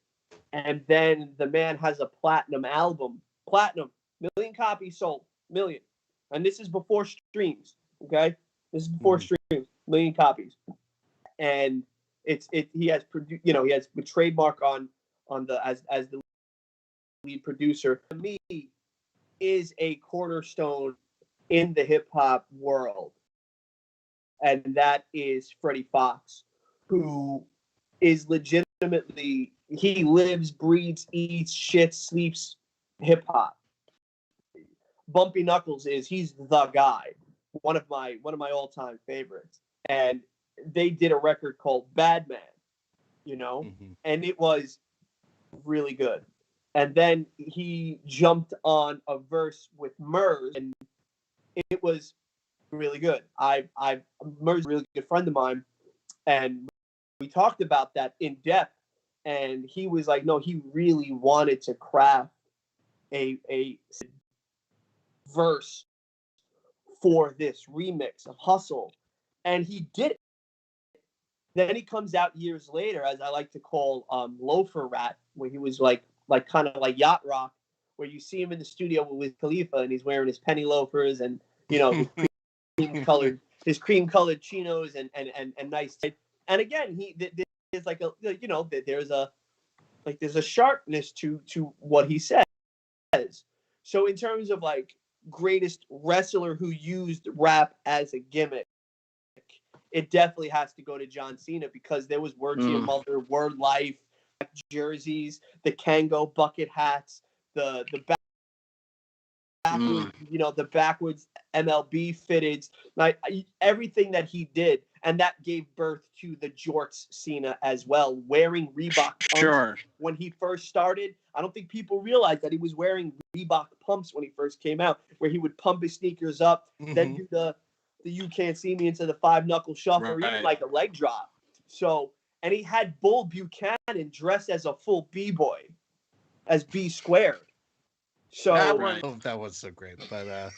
and then the man has a platinum album, million copies sold, million, and this is before streams. Okay, this is before streams, million copies, and he has he has a trademark on the as the lead producer. To me, is a cornerstone in the hip hop world, and that is Freddie Fox, who is legitimately, he lives, breathes, eats, shits, sleeps hip hop. Bumpy Knuckles he's the guy, one of my all-time favorites, and they did a record called Bad Man, and it was really good. And then he jumped on a verse with Murs, and it was really good. Murs is a really good friend of mine, and we talked about that in depth. And he was like, no, he really wanted to craft a verse for this remix of Hustle, and he did it. Then he comes out years later, as I like to call Loafer Rat, where he was like kind of like Yacht Rock, where you see him in the studio with Khalifa, and he's wearing his penny loafers and his cream colored chinos and nice. And again, there's like there's a sharpness to what he says. So in terms of like greatest wrestler who used rap as a gimmick, it definitely has to go to John Cena, because there was Word to Your Mother, Word Life, jerseys, the Kango bucket hats, the backwards, the backwards MLB fitteds, like everything that he did, and that gave birth to the Jorts Cena as well, wearing Reebok pumps when he first started. I don't think people realized that he was wearing Reebok pumps when he first came out, where he would pump his sneakers up, then do the You Can't See Me into the 5-knuckle shuffle, or even like a leg drop. So, and he had Bull Buchanan dressed as a full B-boy, as B Squared. So that was so great, but I'll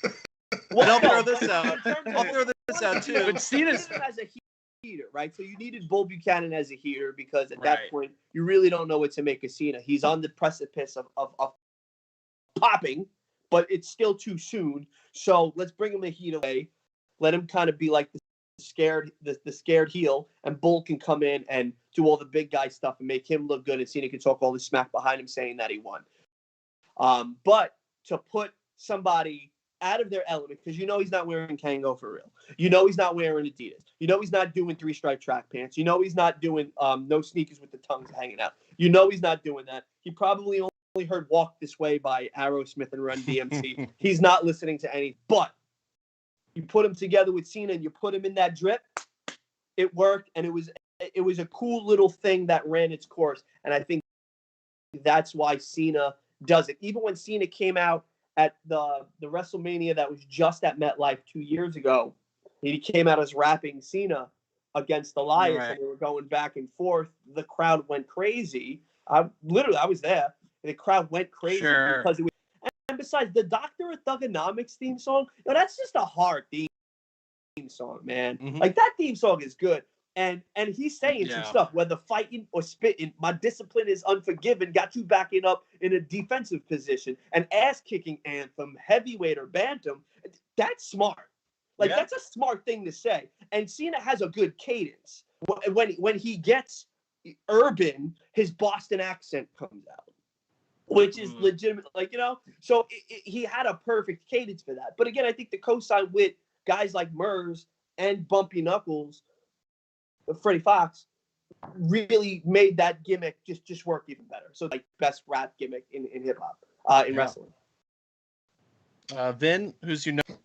throw this out. I'll throw this out too. But Cena's as a heater, right? So you needed Bull Buchanan as a heater, because at that point you really don't know what to make of Cena. He's on the precipice of popping, but it's still too soon. So let's bring him the heat away. Let him kind of be like the scared heel, and Bull can come in and do all the big guy stuff and make him look good, and Cena can talk all the smack behind him saying that he won. But to put somebody out of their element, because he's not wearing Kango for real. He's not wearing Adidas. He's not doing 3-stripe track pants. He's not doing no sneakers with the tongues hanging out. He's not doing that. He probably only heard Walk This Way by Aerosmith and Run DMC. He's not listening to any, but you put him together with Cena and you put him in that drip, it worked, and it was a cool little thing that ran its course. And I think that's why Cena does it. Even when Cena came out at the WrestleMania that was just at MetLife 2 years ago, he came out as rapping Cena against Elias, and they were going back and forth. The crowd went crazy. I was there. The crowd went crazy because it was. And besides, the Dr. Thugonomics theme song, that's just a hard theme song, man. Like, that theme song is good. And he's saying some stuff, whether fighting or spitting. My discipline is unforgiven. Got you backing up in a defensive position. An ass-kicking anthem, heavyweight or bantam. That's smart. Like, that's a smart thing to say. And Cena has a good cadence. When he gets urban, his Boston accent comes out, which is legitimate. So he had a perfect cadence for that. But again, I think the cosign with guys like Murs and Bumpy Knuckles, Freddie Fox, really made that gimmick just work even better. So, like, best rap gimmick in hip hop, in wrestling. Vin, who's your number?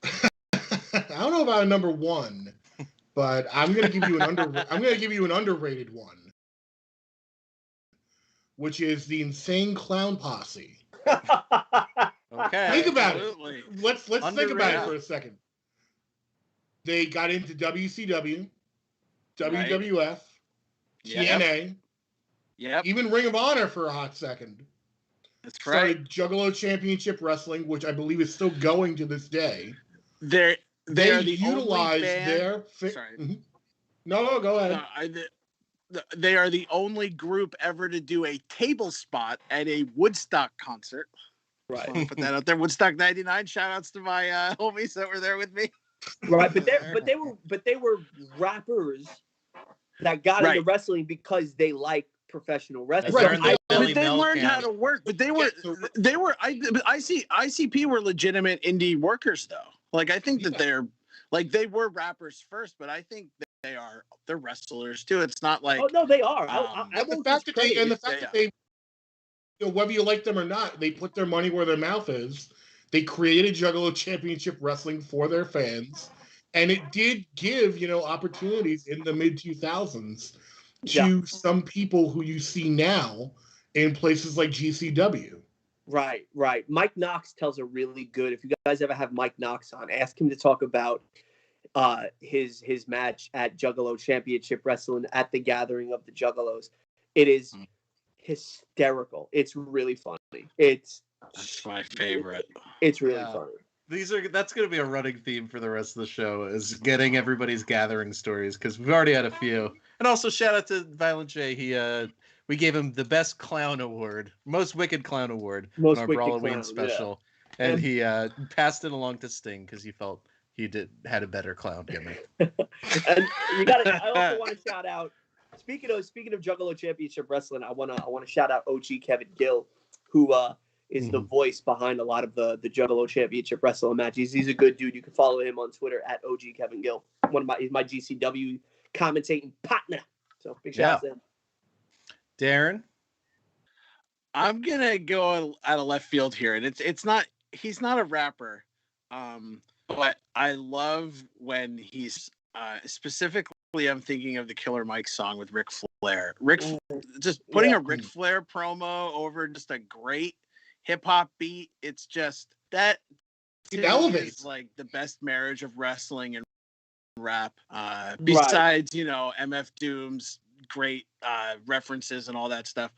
I don't know about a number one, but I'm gonna give you an underrated one, which is the Insane Clown Posse. Okay. Think about Absolutely. it. Let's think about it for a second. They got into WCW, Right. WWF, Yep. TNA, Yep. even Ring of Honor for a hot second. That's right. Started Juggalo Championship Wrestling, which I believe is still going to this day. They are the utilized only band. their. Sorry. Mhm. No, go ahead. They are the only group ever to do a table spot at a Woodstock concert. Right. Just want to put that out there. Woodstock '99. Shout outs to my homies that were there with me. Right, but they were rappers that got into wrestling because they like professional wrestling. Right. But they learned how to work. But they were ICP were legitimate indie workers though. Like I think that they were rappers first, but I think they're wrestlers too. It's not like no, they are. The fact that they whether you like them or not, they put their money where their mouth is. They created Juggalo Championship Wrestling for their fans, and it did give opportunities in the mid 2000s to some people who you see now in places like GCW. Right. Mike Knox tells a really good. If you guys ever have Mike Knox on, ask him to talk about his match at Juggalo Championship Wrestling at the Gathering of the Juggalos. It is hysterical. It's really funny. That's my favorite. It's really funny. That's going to be a running theme for the rest of the show, is getting everybody's gathering stories, because we've already had a few. And also shout out to Violent J. We gave him the best clown award, most wicked clown award on our Brawloween special, and he passed it along to Sting because he felt he had a better clown gimmick. And I also want to shout out. Speaking of Juggalo Championship Wrestling, I want to shout out OG Kevin Gill, who is the voice behind a lot of the Juggalo Championship Wrestling matches. He's a good dude. You can follow him on Twitter at OG Kevin Gill. He's my GCW commentating partner. So big shout out to him. Darren, I'm gonna go out of left field here, and he's not a rapper, but I love when he's specifically. I'm thinking of the Killer Mike song with Ric Flair. Just putting a Ric Flair promo over just a great hip hop beat. It's just that is like the best marriage of wrestling and rap. Besides, MF Doom's great references and all that stuff.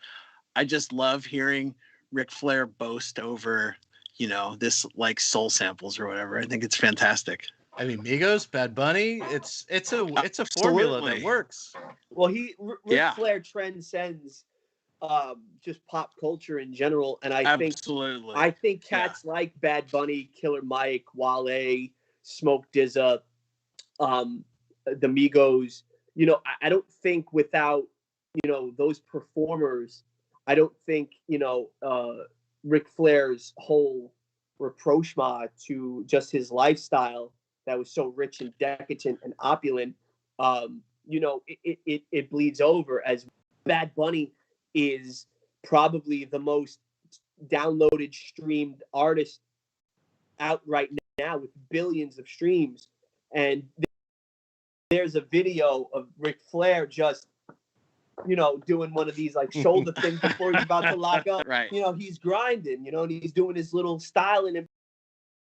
I just love hearing Ric Flair boast over, this like soul samples or whatever. I think it's fantastic. I mean, Migos, Bad Bunny, it's a formula that works. Well, Ric Flair transcends just pop culture in general, and I think cats like Bad Bunny, Killer Mike, Wale, Smoke DZA, the Migos. I don't think without those performers, I don't think Ric Flair's whole rapprochement to just his lifestyle that was so rich and decadent and opulent, it bleeds over, as Bad Bunny is probably the most downloaded, streamed artist out right now with billions of streams. And there's a video of Ric Flair just, doing one of these like shoulder things before he's about to lock up. Right. He's grinding, and he's doing his little styling and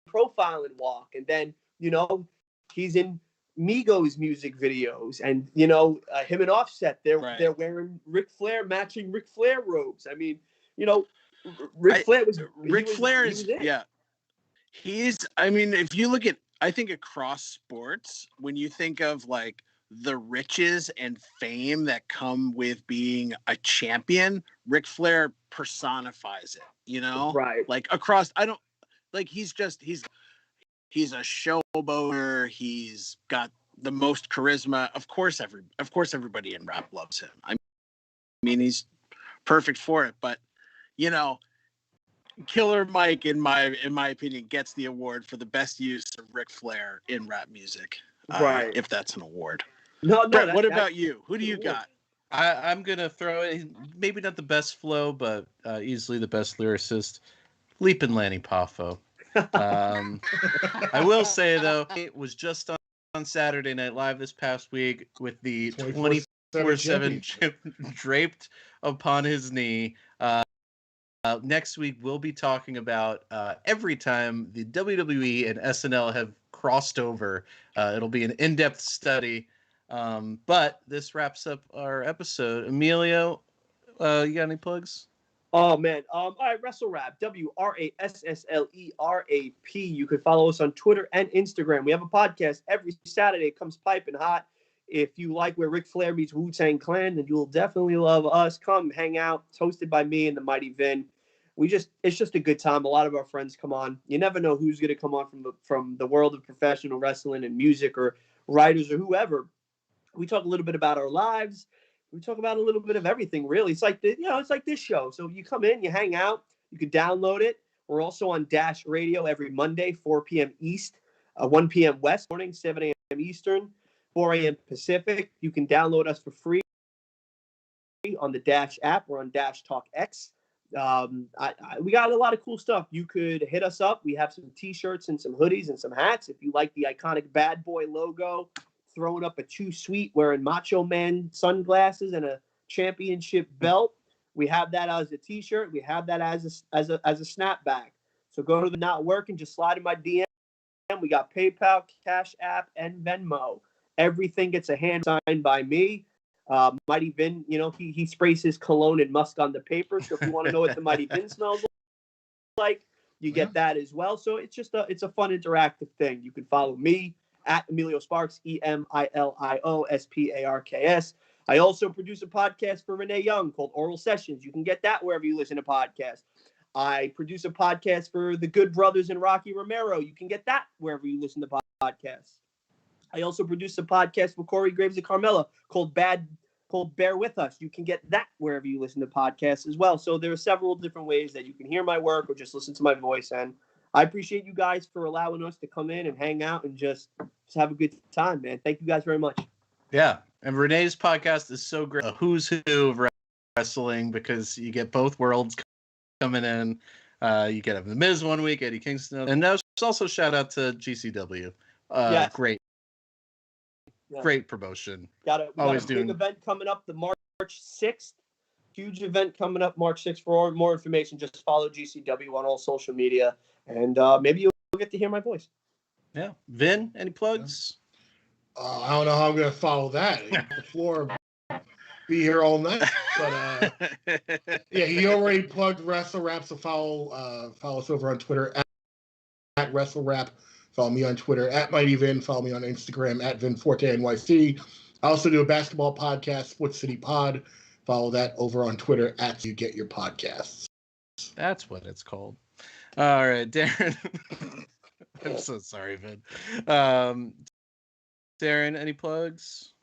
profiling walk. And then, he's in Migos music videos, and him and Offset, they're wearing Ric Flair matching Ric Flair robes. I mean, Ric Flair was if you look at, I think across sports, when you think of like the riches and fame that come with being a champion, Ric Flair personifies it, right? Like across, he's a showboater. He's got the most charisma. Of course, everybody in rap loves him. I mean, he's perfect for it. But Killer Mike, in my opinion, gets the award for the best use of Ric Flair in rap music. Right? If that's an award. No. Brett, what about you? Who do you got? I'm gonna throw it. Maybe not the best flow, but easily the best lyricist. Leapin' Lanny Poffo. I will say though, it was just on Saturday Night Live this past week with the 24/7 draped upon his knee. next week we'll be talking about every time the WWE and SNL have crossed over. It'll be an in-depth study. But this wraps up our episode. Emilio, you got any plugs? Oh man. All right, WrestleRap, WRASSLERAP. You can follow us on Twitter and Instagram. We have a podcast every Saturday. It comes piping hot. If you like where Ric Flair meets Wu-Tang Clan, then you'll definitely love us. Come hang out. It's hosted by me and the Mighty Vin. It's just a good time. A lot of our friends come on. You never know who's going to come on from the world of professional wrestling and music, or writers or whoever. We talk a little bit about our lives. We talk about a little bit of everything, really. It's like it's like this show. So you come in, you hang out, you can download it. We're also on Dash Radio every Monday, 4 p.m. East, 1 p.m. West morning, 7 a.m. Eastern, 4 a.m. Pacific. You can download us for free on the Dash app. We're on Dash Talk X. We got a lot of cool stuff. You could hit us up. We have some T-shirts and some hoodies and some hats. If you like the iconic Bad Boy logo, throwing up a Too Sweet wearing Macho Man sunglasses and a championship belt, we have that as a T-shirt. We have that as a snapback. So go to the Not Working, just slide in my DM. We got PayPal, Cash App, and Venmo. Everything gets a hand signed by me. Mighty Vin, he sprays his cologne and musk on the paper. So if you want to know what the Mighty Vin smells like, you get that as well. So it's a fun interactive thing. You can follow me at Emilio Sparks, EMILIOSPARKS. I also produce a podcast for Renee Young called Oral Sessions. You can get that wherever you listen to podcasts. I produce a podcast for the Good Brothers and Rocky Romero. You can get that wherever you listen to podcasts. I also produce a podcast for Corey Graves and Carmella called Bear With Us. You can get that wherever you listen to podcasts as well. So there are several different ways that you can hear my work or just listen to my voice. And I appreciate you guys for allowing us to come in and hang out and just have a good time, man. Thank you guys very much. Yeah. And Renee's podcast is so great. A who's who of wrestling, because you get both worlds coming in. You get The Miz one week, Eddie Kingston. And there's also shout out to GCW. Yes. Great. Yeah. Great promotion. We got a big event coming up, the March 6th. Huge event coming up March 6th. For more information, just follow GCW on all social media. And maybe you'll get to hear my voice. Yeah. Vin, any plugs? I don't know how I'm going to follow that. The floor be here all night. But yeah, he already plugged WrestleRap, so follow us over on Twitter at WrestleRap. Follow me on Twitter at Mighty Vin. Follow me on Instagram at Vin Forte NYC. I also do a basketball podcast, Split City Pod. Follow that over on Twitter at You Get Your Podcasts. That's what it's called. All right, Darren. I'm so sorry, Vin. Darren, any plugs?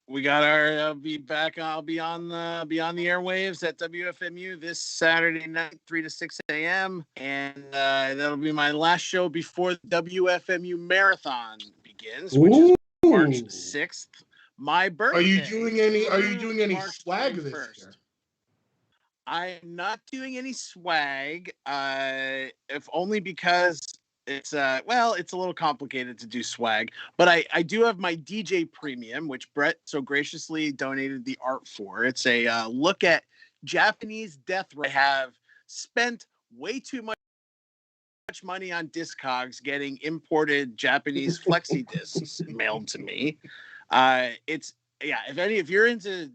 We got our. I'll be back. I'll be on the airwaves at WFMU this Saturday night, 3 to 6 a.m. And that'll be my last show before the WFMU marathon begins, which is March 6th. My birthday. Are you doing any swag this year? I'm not doing any swag. If only because it's it's a little complicated to do swag, but I do have my DJ premium, which Brett so graciously donated the art for. It's a look at Japanese death. I have spent way too much money on Discogs getting imported Japanese flexi discs mailed to me. If you're into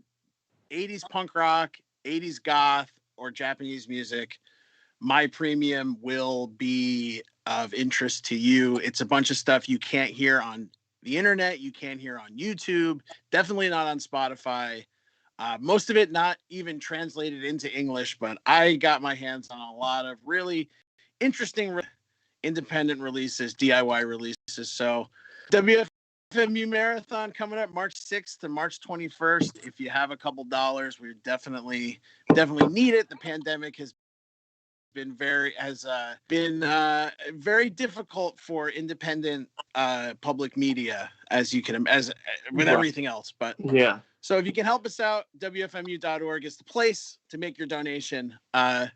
80s punk rock, 80s goth, or Japanese music, my premium will be of interest to you. It's a bunch of stuff you can't hear on the internet, you can't hear on YouTube, definitely not on Spotify. Most of it not even translated into English, but I got my hands on a lot of really interesting independent releases, DIY releases. So WFMU Marathon coming up March 6th to March 21st. If you have a couple dollars, we definitely need it. The pandemic has been very difficult for independent public media, as with everything else. But yeah. So if you can help us out, WFMU.org is the place to make your donation. But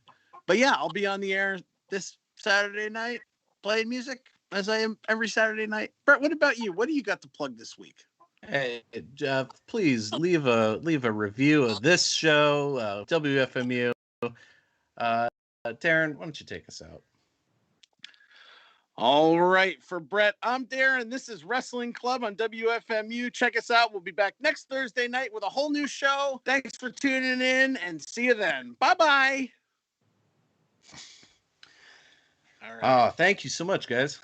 yeah, I'll be on the air this Saturday night playing music as I am every Saturday night. Brett, what about you? What do you got to plug this week? Hey, Jeff, please leave a review of this show, WFMU. Darren, why don't you take us out? All right, for Brett, I'm Darren. This is Wrestling Club on WFMU. Check us out. We'll be back next Thursday night with a whole new show. Thanks for tuning in, and see you then. Bye-bye. All right. Thank you so much, guys.